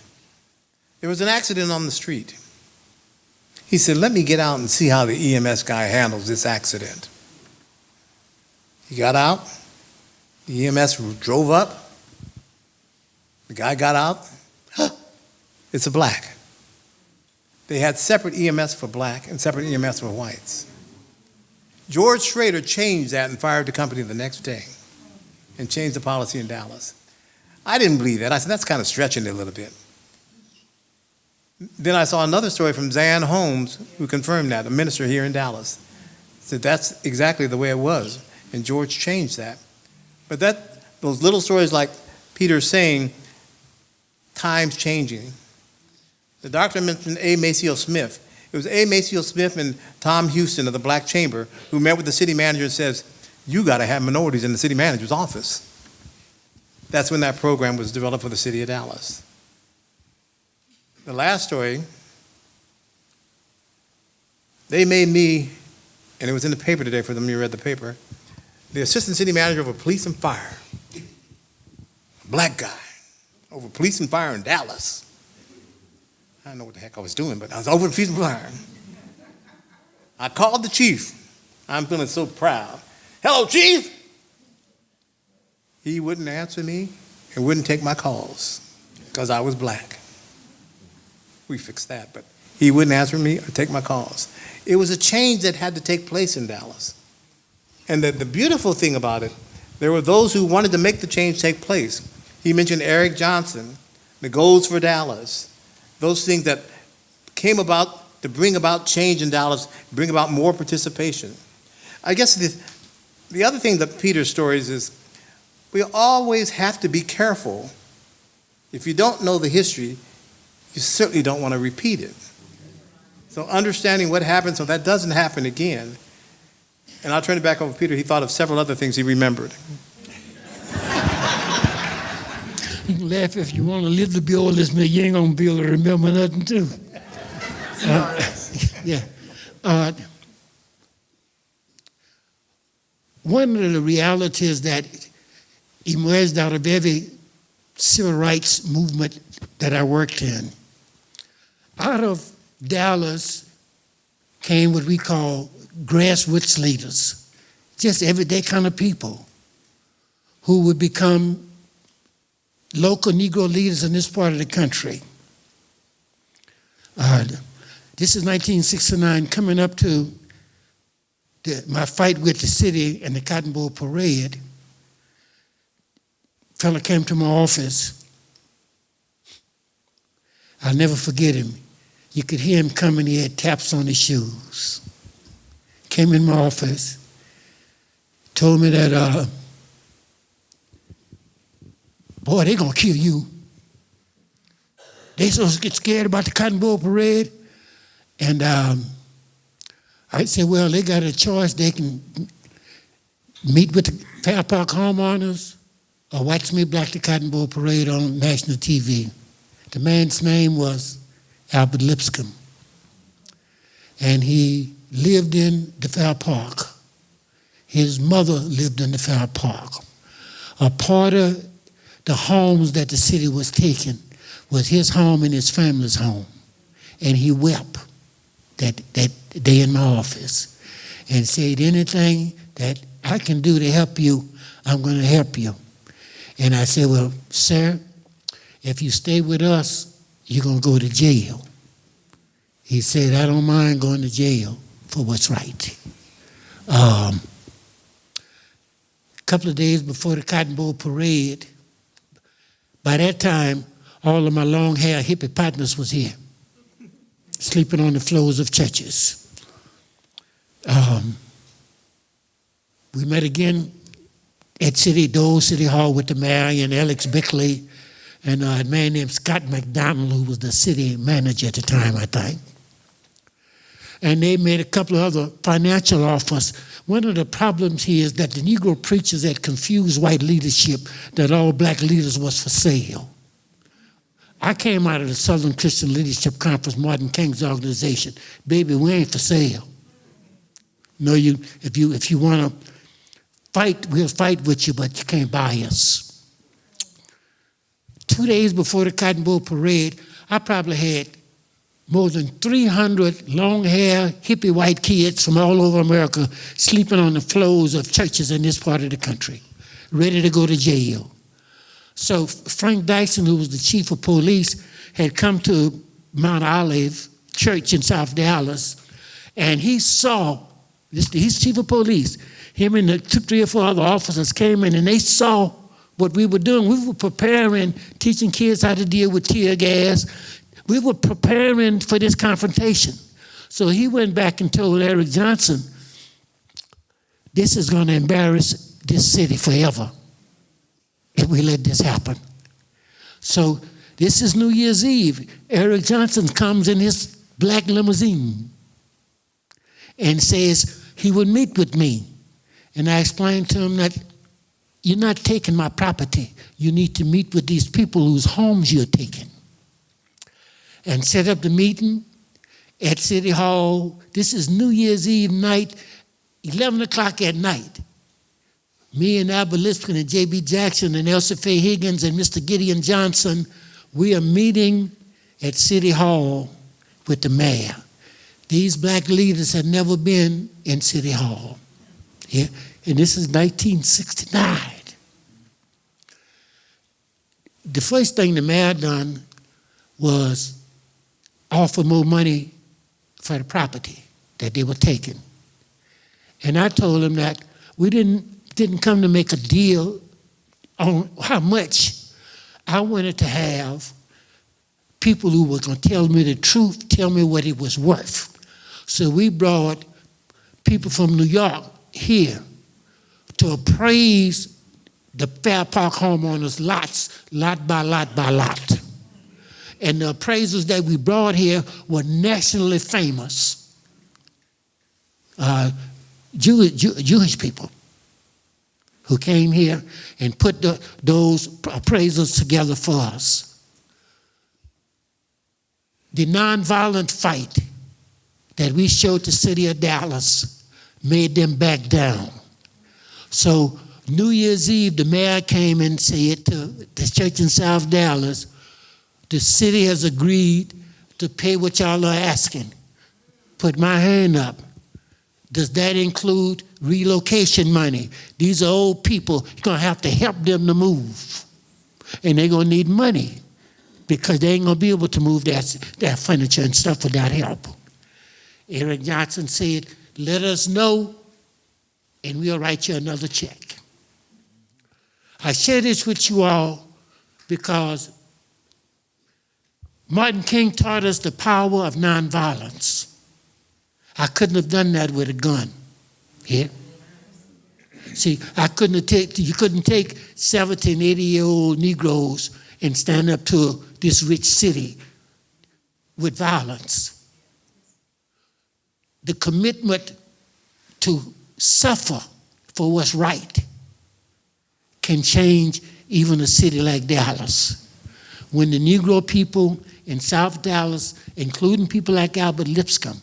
There was an accident on the street. He said, "Let me get out and see how the EMS guy handles this accident." He got out. The EMS drove up. The guy got out. It's a black. They had separate EMS for black and separate EMS for whites. George Schrader changed that and fired the company the next day and changed the policy in Dallas. I didn't believe that. I said, that's kind of stretching it a little bit. Then I saw another story from Zan Holmes, who confirmed that, a minister here in Dallas. Said that's exactly the way it was, and George changed that. But those little stories like Peter's saying, times changing. The doctor mentioned A. Maceo Smith. It was A. Maceo Smith and Tom Houston of the Black Chamber who met with the city manager and says, "You got to have minorities in the city manager's office." That's when that program was developed for the city of Dallas. The last story, they made me, and it was in the paper today for them who read the paper, the assistant city manager over police and fire. A black guy over police and fire in Dallas. I don't know what the heck I was doing, but I was over police and fire. I called the chief. I'm feeling so proud. "Hello, chief." He wouldn't answer me and wouldn't take my calls because I was black. We fixed that, but he wouldn't answer me or take my calls. It was a change that had to take place in Dallas. And the beautiful thing about it, there were those who wanted to make the change take place. He mentioned Eric Johnson, the Goals for Dallas, those things that came about to bring about change in Dallas, bring about more participation. I guess the other thing that Peter's stories is we always have to be careful. If you don't know the history, you certainly don't want to repeat it. So understanding what happened so that doesn't happen again. And I'll turn it back over to Peter. He thought of several other things he remembered. You can laugh if you want. A little bit old as me, you ain't going to be able to remember nothing, too. Yeah. one of the realities that emerged out of every civil rights movement that I worked in, out of Dallas came what we call grassroots leaders, just everyday kind of people who would become local Negro leaders in this part of the country. This is 1969, coming up to my fight with the city and the Cotton Bowl Parade. A fella came to my office. I'll never forget him. You could hear him coming, he had taps on his shoes. Came in my office, told me that, boy, they're gonna kill you. They supposed to get scared about the Cotton Bowl Parade. And I said, well, they got a choice. They can meet with the Fair Park homeowners or watch me block the Cotton Bowl Parade on national TV. The man's name was Albert Lipscomb. And he lived in the Fair Park. His mother lived in the Fair Park. A part of the homes that the city was taking was his home and his family's home. And he wept that day in my office and said, anything that I can do to help you, I'm going to help you. And I said, well, sir, if you stay with us, you're going to go to jail. He said, I don't mind going to jail for what's right. A couple of days before the Cotton Bowl Parade, by that time, all of my long-hair hippie partners was here, sleeping on the floors of churches. We met again at Dole City Hall with the mayor and Alex Bickley and a man named Scott McDonald, who was the city manager at the time, I think. And they made a couple of other financial offers. One of the problems here is that the Negro preachers had confused white leadership that all black leaders was for sale. I came out of the Southern Christian Leadership Conference, Martin King's organization. Baby, we ain't for sale. No, if you want to fight, we'll fight with you, but you can't buy us. 2 days before the Cotton Bowl Parade, I probably had more than 300 long-hair, hippie white kids from all over America sleeping on the floors of churches in this part of the country, ready to go to jail. So Frank Dyson, who was the chief of police, had come to Mount Olive Church in South Dallas, and he saw, he's chief of police, him and the 3 or 4 other officers came in and they saw what we were doing. We were preparing, teaching kids how to deal with tear gas. We were preparing for this confrontation. So he went back and told Eric Johnson, this is going to embarrass this city forever if we let this happen. So this is New Year's Eve. Eric Johnson comes in his black limousine and says he would meet with me. And I explained to him that you're not taking my property. You need to meet with these people whose homes you're taking. And set up the meeting at City Hall. This is New Year's Eve night, 11 o'clock at night. Me and Albert Lipscomb and J.B. Jackson and Elsa Faye Higgins and Mr. Gideon Johnson, we are meeting at City Hall with the mayor. These black leaders had never been in City Hall. Yeah? And this is 1969. The first thing the mayor done was offer more money for the property that they were taking. And I told him that we didn't come to make a deal on how much. I wanted to have people who were going to tell me the truth, tell me what it was worth. So we brought people from New York here to appraise the Fair Park homeowners' lots, lot by lot by lot. And the appraisals that we brought here were nationally famous. Jewish people who came here and put those appraisals together for us. The nonviolent fight that we showed the city of Dallas made them back down. So New Year's Eve, the mayor came and said to the church in South Dallas, the city has agreed to pay what y'all are asking. Put my hand up. Does that include relocation money? These are old people. You're going to have to help them to move. And they're going to need money because they ain't going to be able to move their furniture and stuff without help. Eric Johnson said, let us know and we'll write you another check. I share this with you all because Martin King taught us the power of nonviolence. I couldn't have done that with a gun. Here. See, you couldn't take 70 and 80-year-old Negroes and stand up to this rich city with violence. The commitment to suffer for what's right can change even a city like Dallas. When the Negro people in South Dallas, including people like Albert Lipscomb,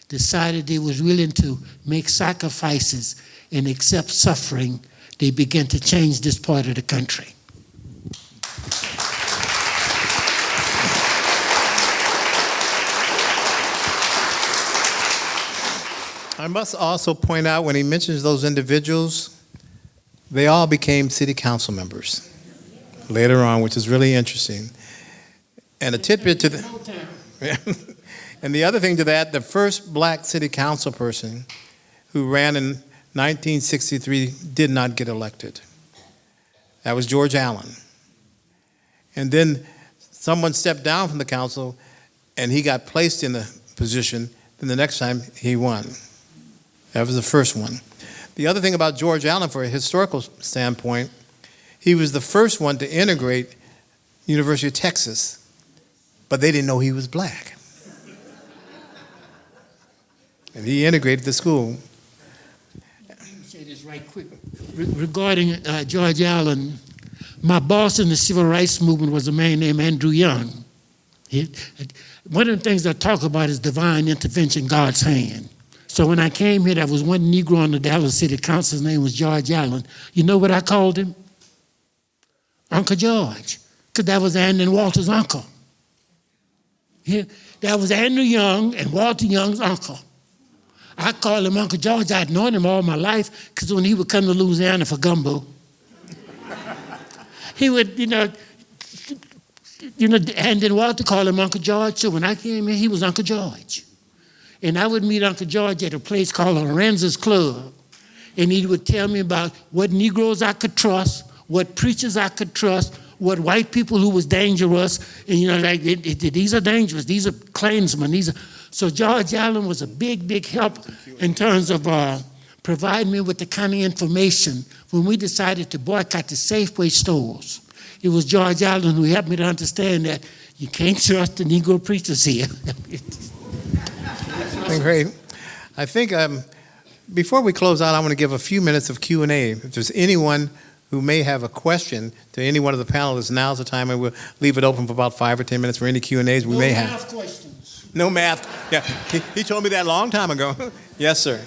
decided they was willing to make sacrifices and accept suffering, they began to change this part of the country. I must also point out when he mentions those individuals, they all became city council members later on, which is really interesting. And a tidbit to the and the other thing to that, the first black city council person who ran in 1963 did not get elected. That was George Allen. And then someone stepped down from the council and he got placed in the position. Then the next time he won. That was the first one. The other thing about George Allen, from a historical standpoint, he was the first one to integrate University of Texas, but they didn't know he was black. And he integrated the school. Let me say this right quick. Regarding George Allen, my boss in the civil rights movement was a man named Andrew Young. One of the things I talk about is divine intervention, God's hand. So when I came here, there was one Negro on the Dallas City Council. His name was George Allen. You know what I called him? Uncle George, because that was Andy and Walter's uncle. That was Andrew Young and Walter Young's uncle. I called him Uncle George. I'd known him all my life because when he would come to Louisiana for gumbo, he would, Andy and Walter called him Uncle George. So when I came in, he was Uncle George. And I would meet Uncle George at a place called Lorenzo's Club. And he would tell me about what Negroes I could trust, what preachers I could trust, what white people who was dangerous. And, these are dangerous. These are Klansmen. So George Allen was a big, big help in terms of providing me with the kind of information when we decided to boycott the Safeway stores. It was George Allen who helped me to understand that you can't trust the Negro preachers here. Great. I think before we close out, I want to give a few minutes of Q&A. If there's anyone who may have a question to any one of the panelists, now's the time, and we'll leave it open for about 5 or 10 minutes for any Q&As we may have. No math questions. No math. Yeah, he told me that a long time ago. Yes, sir.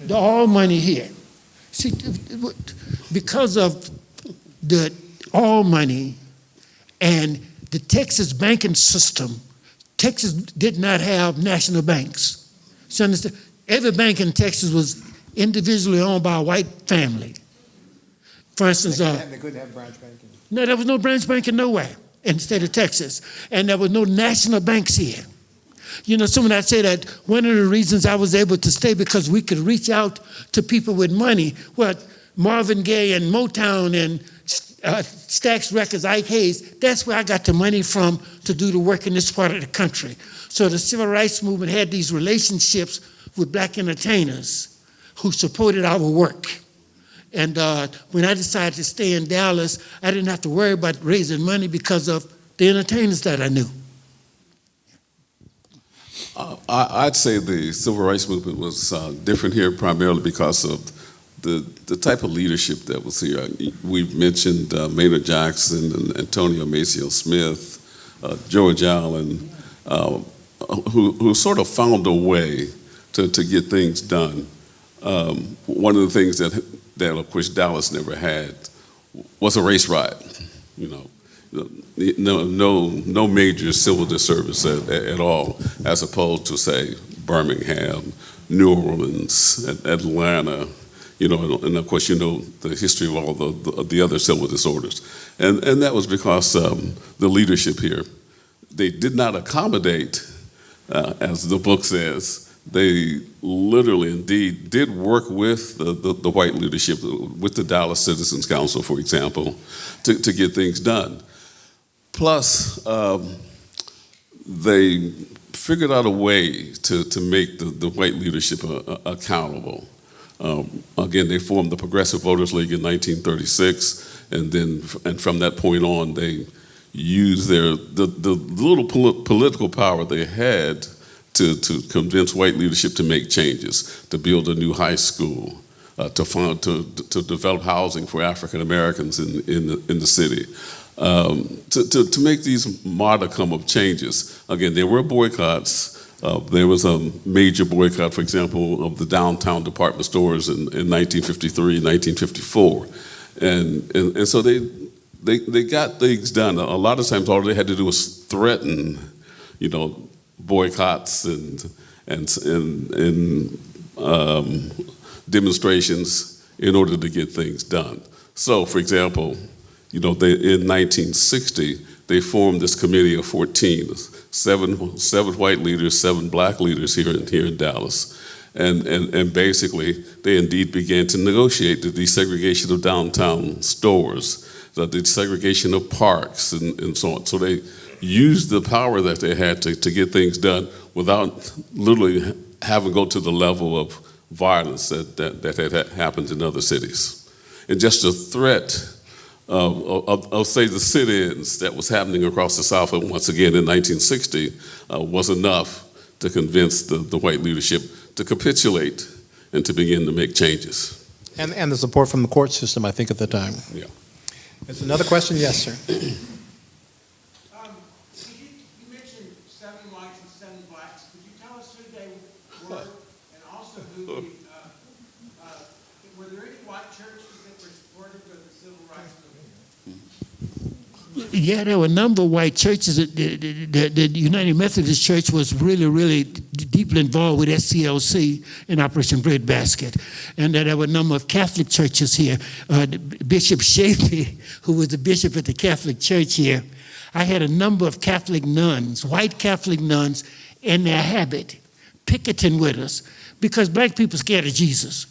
The all money here. See, because of the all money and the Texas banking system, Texas did not have national banks. So understand, every bank in Texas was individually owned by a white family. For instance, they couldn't have branch banking. No, there was no branch banking nowhere in the state of Texas, and there was no national banks here. Someone I say that one of the reasons I was able to stay because we could reach out to people with money. Well, Marvin Gaye and Motown and Stax Records, Ike Hayes, that's where I got the money from to do the work in this part of the country. So the civil rights movement had these relationships with black entertainers who supported our work. And when I decided to stay in Dallas, I didn't have to worry about raising money because of the entertainers that I knew. I'd say the civil rights movement was different here primarily because of the type of leadership that was here. We've mentioned Maynard Jackson and Antonio Maceo Smith, George Allen, who sort of found a way to get things done. One of the things that of course Dallas never had was a race riot. No major civil disservice at all, as opposed to say Birmingham, New Orleans, Atlanta. And of course the history of all the other civil disorders, and that was because the leadership here, they did not accommodate, as the book says. They literally, indeed, did work with the white leadership, with the Dallas Citizens Council, for example, to get things done. Plus, they figured out a way to make the white leadership accountable. Again, they formed the Progressive Voters League in 1936, and from that point on, they used the little political power they had to convince white leadership to make changes, to build a new high school, to develop housing for African Americans in the city, to make these modicum of changes. Again, there were boycotts. There was a major boycott, for example, of the downtown department stores in 1953, 1954, and so they got things done. A lot of times, all they had to do was threaten, boycotts and demonstrations in order to get things done. So, for example, in 1960, they formed this committee of 14, seven white leaders, 7 black leaders here in Dallas. And basically, they indeed began to negotiate the desegregation of downtown stores, the desegregation of parks, and so on. So they used the power that they had to get things done without literally having to go to the level of violence that had happened in other cities. And just a threat of say, the sit-ins that was happening across the South, once again in 1960, was enough to convince the white leadership to capitulate and to begin to make changes. And the support from the court system, I think, at the time. Yeah. There's another question? Yes, sir. You mentioned 7 whites and 7 blacks. Could you tell us who they were, and also were there any white churches that were supportive of the civil rights movement? Yeah, there were a number of white churches. The United Methodist Church was really deeply involved with SCLC in Operation Breadbasket. And there were a number of Catholic churches here. Bishop Shafee, who was the bishop at the Catholic Church here, I had a number of Catholic nuns, white Catholic nuns, in their habit, picketing with us, because black people are scared of Jesus.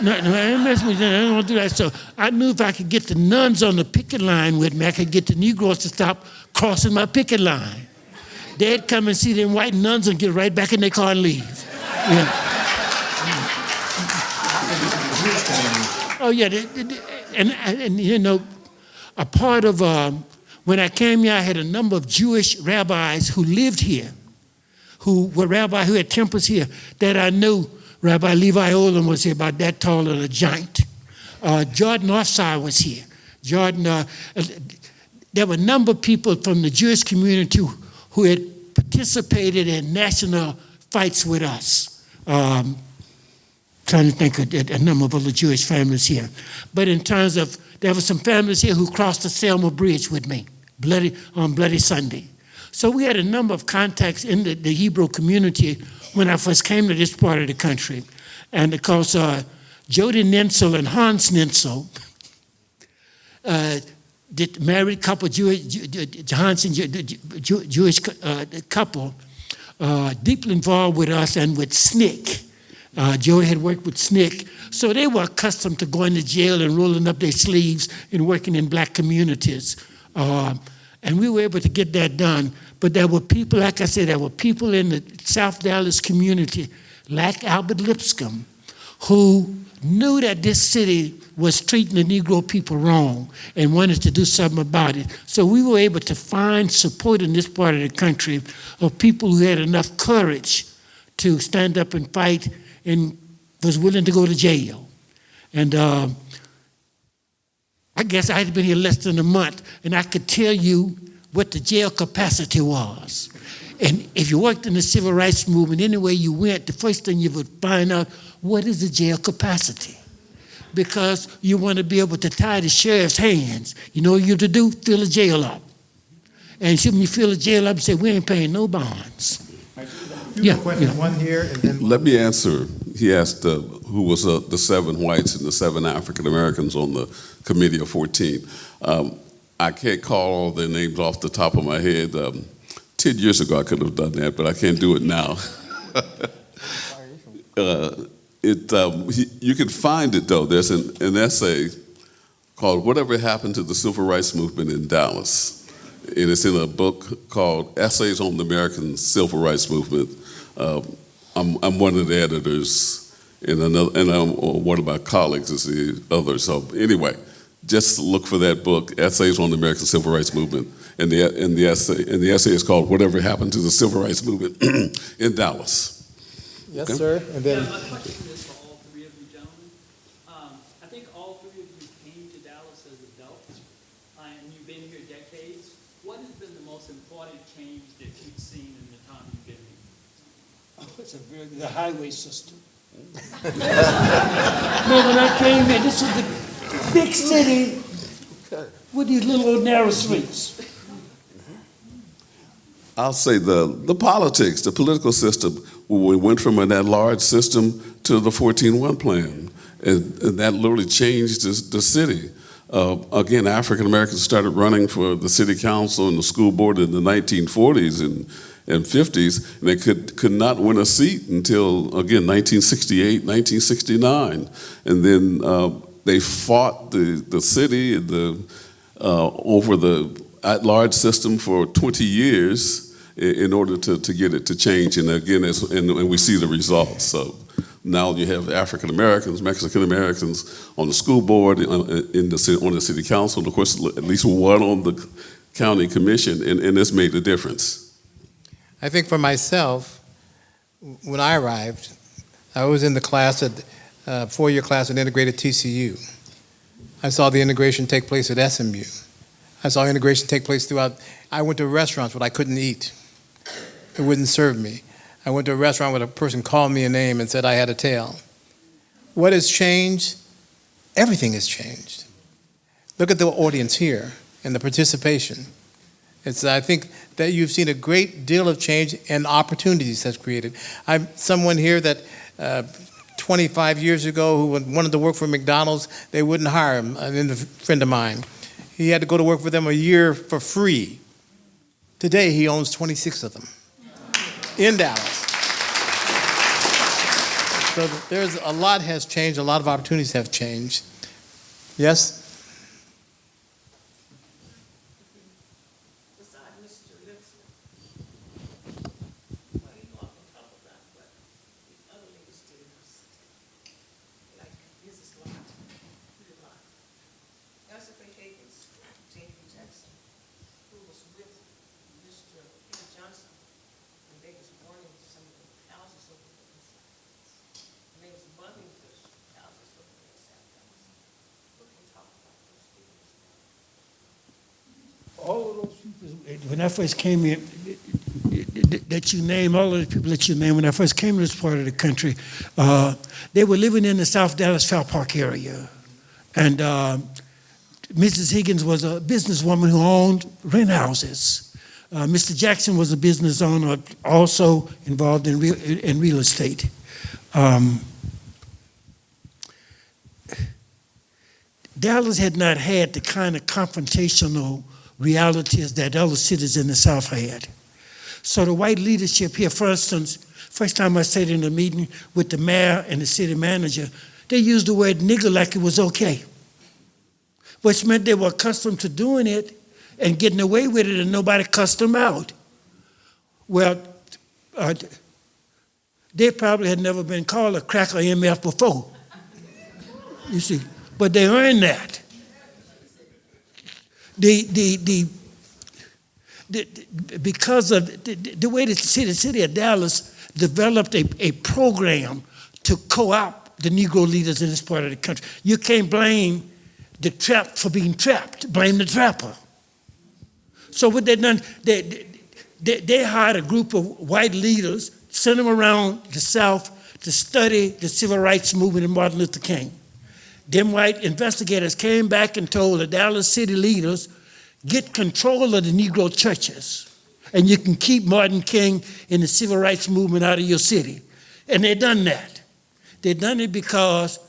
No, I don't mess with that. I don't want to do that. So I knew if I could get the nuns on the picket line with me, I could get the Negroes to stop crossing my picket line. They'd come and see them white nuns and get right back in their car and leave. Yeah. Oh, yeah. And a part of, when I came here, I had a number of Jewish rabbis who lived here, who were rabbis who had temples here that I knew. Rabbi Levi Olin was here, about that tall and a giant. Jordan Offside was here. Jordan, there were a number of people from the Jewish community who had participated in national fights with us. Trying to think of a number of other Jewish families here. But in terms of, there were some families here who crossed the Selma Bridge with me, on Bloody Sunday. So we had a number of contacts in the Hebrew community when I first came to this part of the country. And of course, Jody Nensel and Hans Nensel, married couple, Hans and Jewish couple, deeply involved with us and with SNCC. Joey had worked with SNCC, so they were accustomed to going to jail and rolling up their sleeves and working in black communities. And we were able to get that done. But there were people, like I said, there were people in the South Dallas community, like Albert Lipscomb, who knew that this city was treating the Negro people wrong and wanted to do something about it. So we were able to find support in this part of the country of people who had enough courage to stand up and fight and was willing to go to jail. And I guess I had been here less than a month, and I could tell you what the jail capacity was. And if you worked in the civil rights movement, anywhere you went, the first thing you would find out, what is the jail capacity? Because you want to be able to tie the sheriff's hands. You know what you to do? Fill the jail up. And when you fill the jail up, say, we ain't paying no bonds. Yeah, one here, and then Let me answer. He asked who was the 7 whites and the 7 African Americans on the committee of 14. I can't call all their names off the top of my head. 10 years ago I could have done that, but I can't do it now. You can find it, though. There's an essay called Whatever Happened to the Civil Rights Movement in Dallas. And it's in a book called Essays on the American Civil Rights Movement. I'm one of the editors, and one of my colleagues is the other. So anyway, just look for that book, Essays on the American Civil Rights Movement. And the essay is called Whatever Happened to the Civil Rights Movement in Dallas. yes, Okay. sir, and then My question is for all three of you gentlemen. I think all three of you came to Dallas as adults, and you've been here decades. What has been the most important change that you've seen in the time you've been here? It's the highway system. Man, when I came here, this was the big city with these little old narrow streets. I'll say the politics, the political system. We went from that large system to the 14-1 plan, and that literally changed the city. Again, African Americans started running for the city council and the school board in the 1940s and 50s, and they could not win a seat until, again, 1968, 1969. And then they fought the city over the at-large system for 20 years in order to get it to change. And again, and we see the results. So now you have African Americans, Mexican Americans on the school board, on the city council, and of course at least one on the county commission, and it's made a difference. I think for myself, when I arrived, I was in the class at 4-year class at integrated TCU. I saw the integration take place at SMU. I saw integration take place throughout. I went to restaurants where I couldn't eat. It wouldn't serve me. I went to a restaurant where a person called me a name and said I had a tail. What has changed? Everything has changed. Look at the audience here and the participation. I think that you've seen a great deal of change and opportunities that's created. I'm someone here that 25 years ago who wanted to work for McDonald's, they wouldn't hire him, a friend of mine. He had to go to work for them a year for free. Today, he owns 26 of them in Dallas. So there's a lot has changed, a lot of opportunities have changed. Yes? All of those people, when I first came here, that you name, all of the people that you name, when I first came to this part of the country, they were living in the South Dallas Fowl Park area. And Mrs. Higgins was a businesswoman who owned rent houses. Mr. Jackson was a business owner, also involved in real estate. Dallas had not had the kind of confrontational realities that other cities in the South had. So the white leadership here, for instance, first time I sat in a meeting with the mayor and the city manager, they used the word nigger like it was okay, which meant they were accustomed to doing it and getting away with it and nobody cussed them out. Well, They probably had never been called a cracker MF before. You see, but they earned that. Because of the way the city of Dallas developed a program to co-opt the Negro leaders in this part of the country. You can't blame the trap for being trapped. Blame the trapper. So what they done, they hired a group of white leaders, sent them around the South to study the civil rights movement and Martin Luther King. Them white investigators came back and told the Dallas city leaders, get control of the Negro churches, and you can keep Martin King and the civil rights movement out of your city. And they done that. They done it because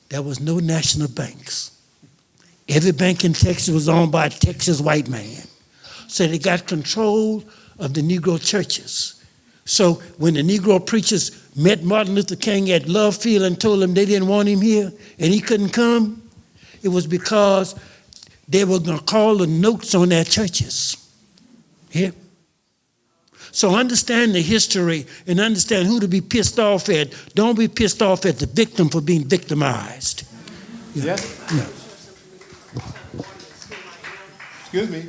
there was no national banks. Every bank in Texas was owned by a Texas white man. So they got control of the Negro churches. So when the Negro preachers met Martin Luther King at Love Field and told him they didn't want him here and he couldn't come, it was because they were going to call the notes on their churches. Yeah. So understand the history and understand who to be pissed off at. Don't be pissed off at the victim for being victimized. Yes? No. Excuse me.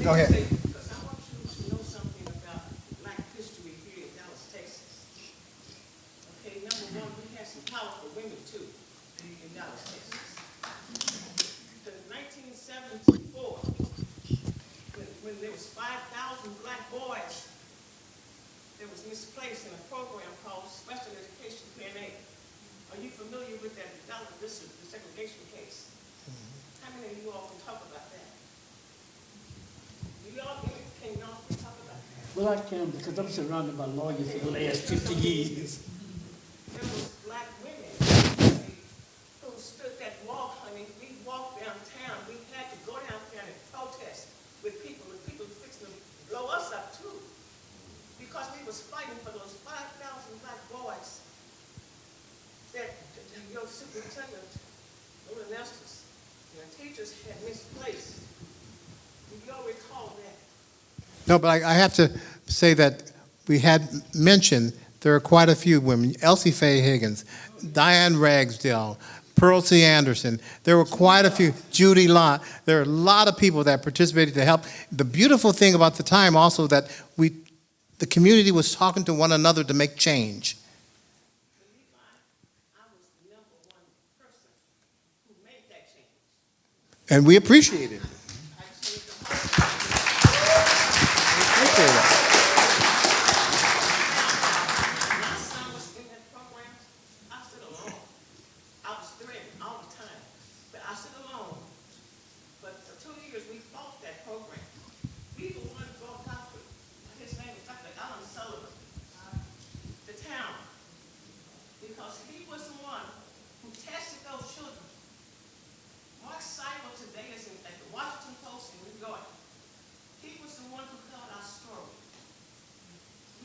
Go ahead. Because I want you to know something about Black history here in Dallas, Texas. Okay, number one, we had some powerful women too in Dallas, Texas. In 1974, when there was 5,000 black boys that was misplaced in a program called Special Education PNA. Are you familiar with that Dallas desegregation case? How many of you all can talk about that? Can y'all talk about that? Well, I can because I'm surrounded by lawyers for the last 50 years. There was black women who stood that wall, honey. We walked downtown. We had to go downtown and protest with people, and people were fixing to blow us up too. Because we was fighting for those 5,000 black boys that your superintendent, Lola Nestus, and the teachers had misplaced. Do y'all recall that? No, but I have to say that we had mentioned there are quite a few women. Elsie Faye Higgins, Diane Ragsdale, Pearl C. Anderson. There were quite a few. Judy Lott. There are a lot of people that participated to help. The beautiful thing about the time also that the community was talking to one another to make change. I was the number one person who made that change. And we appreciate it. My son was in that program. I stood alone. I was threatened all the time, but I stood alone. But for 2 years, we fought that program. We were one brought Dr. His name was Dr. Alan Sullivan to town because he was the one who tested those children. Mark Seibel today is at the Washington Post in New York. He was the one who told our story.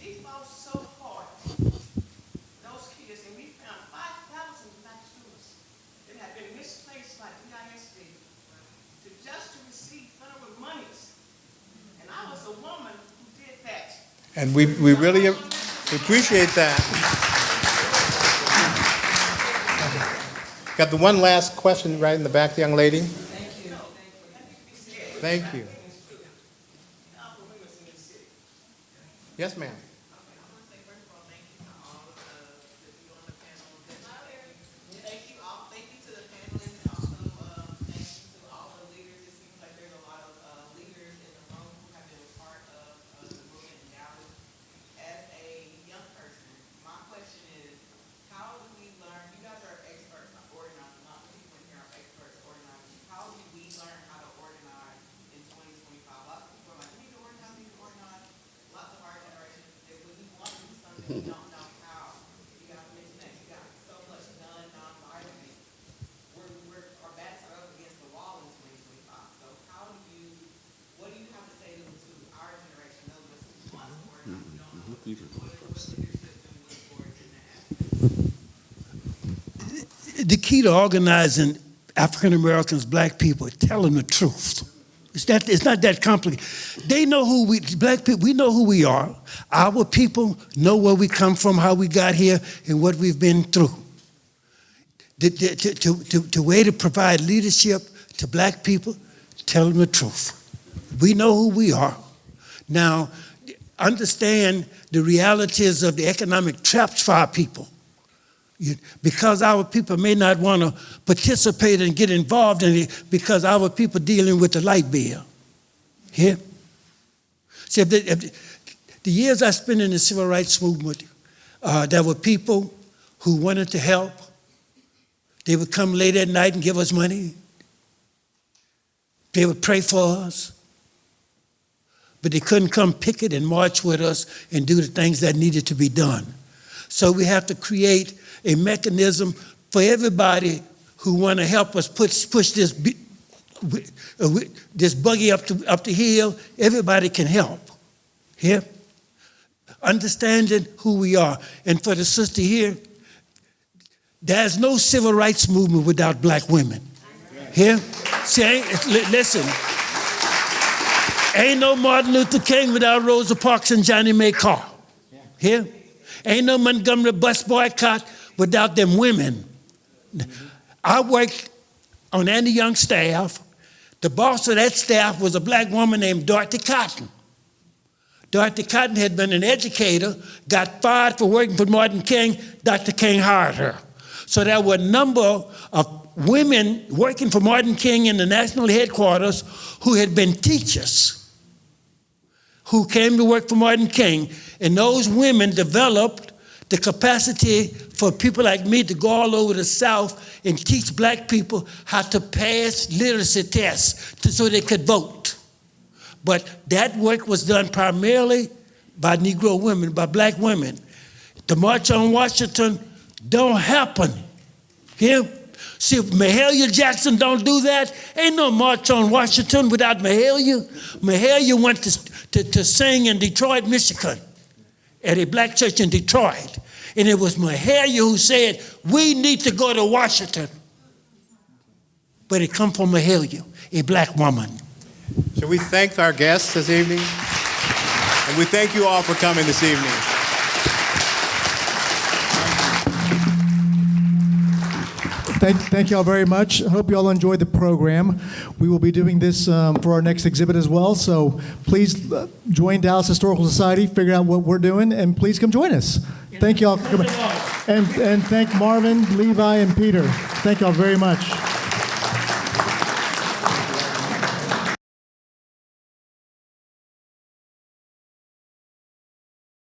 We fought so hard, those kids, and we found 5,000 black students that had been misplaced by DISD just to receive federal monies. And I was a woman who did that. And we really appreciate that. Got the one last question right in the back, young lady. Thank you. Thank you. Yes, ma'am. Thank you all. Thank you to the panelists and also thank you to all the leaders. It seems like there's a lot of leaders in the room who have been a part of the movement in Dallas. As a young person, my question is, how do we learn? You guys are experts on organizing. A lot of people in here are experts organizing. How do we learn how to organize in 2025? A lot of people are like, we need to organize. Lots of our generation, when we want to do something, we don't know how. You guys mentioned that you got so much done non-violently. Our backs are up against the wall in 2025. So what do you have to say to our generation, those of us who want to organize, we don't know what leadership and look forward to that? The key to organizing African Americans, black people, tell them the truth. It's not that complicated. They know who black people, we know who we are. Our people know where we come from, how we got here, and what we've been through. The way to provide leadership to black people, tell them the truth. We know who we are. Now, understand the realities of the economic traps for our people. Because our people may not want to participate and get involved in it because our people dealing with the light bill. Here? See, the years I spent in the civil rights movement, there were people who wanted to help. They would come late at night and give us money. They would pray for us. But they couldn't come picket and march with us and do the things that needed to be done. So we have to create a mechanism for everybody who want to help us push this buggy up the hill. Everybody can help. Here, understanding who we are. And for the sister here, there's no civil rights movement without black women. Here, see, listen. Ain't no Martin Luther King without Rosa Parks and Johnny May Carr. Here, ain't no Montgomery bus boycott without them women. I worked on Andy Young's staff. The boss of that staff was a black woman named Dorothy Cotton. Dorothy Cotton had been an educator, got fired for working for Martin King. Dr. King hired her. So there were a number of women working for Martin King in the national headquarters who had been teachers who came to work for Martin King. And those women developed the capacity for people like me to go all over the South and teach black people how to pass literacy tests so they could vote. But that work was done primarily by Negro women, by black women. The March on Washington don't happen. Here, see, if Mahalia Jackson don't do that, ain't no March on Washington without Mahalia. Mahalia went to sing in Detroit, Michigan, at a black church in Detroit. And it was Mahalia who said, we need to go to Washington. But it come from Mahalia, a black woman. So we thank our guests this evening, and we thank you all for coming this evening. Thank you all very much. I hope you all enjoyed the program. We will be doing this for our next exhibit as well, so please join Dallas Historical Society, figure out what we're doing, and please come join us. Thank you all for coming. And thank Marvin, Levi, and Peter. Thank you all very much.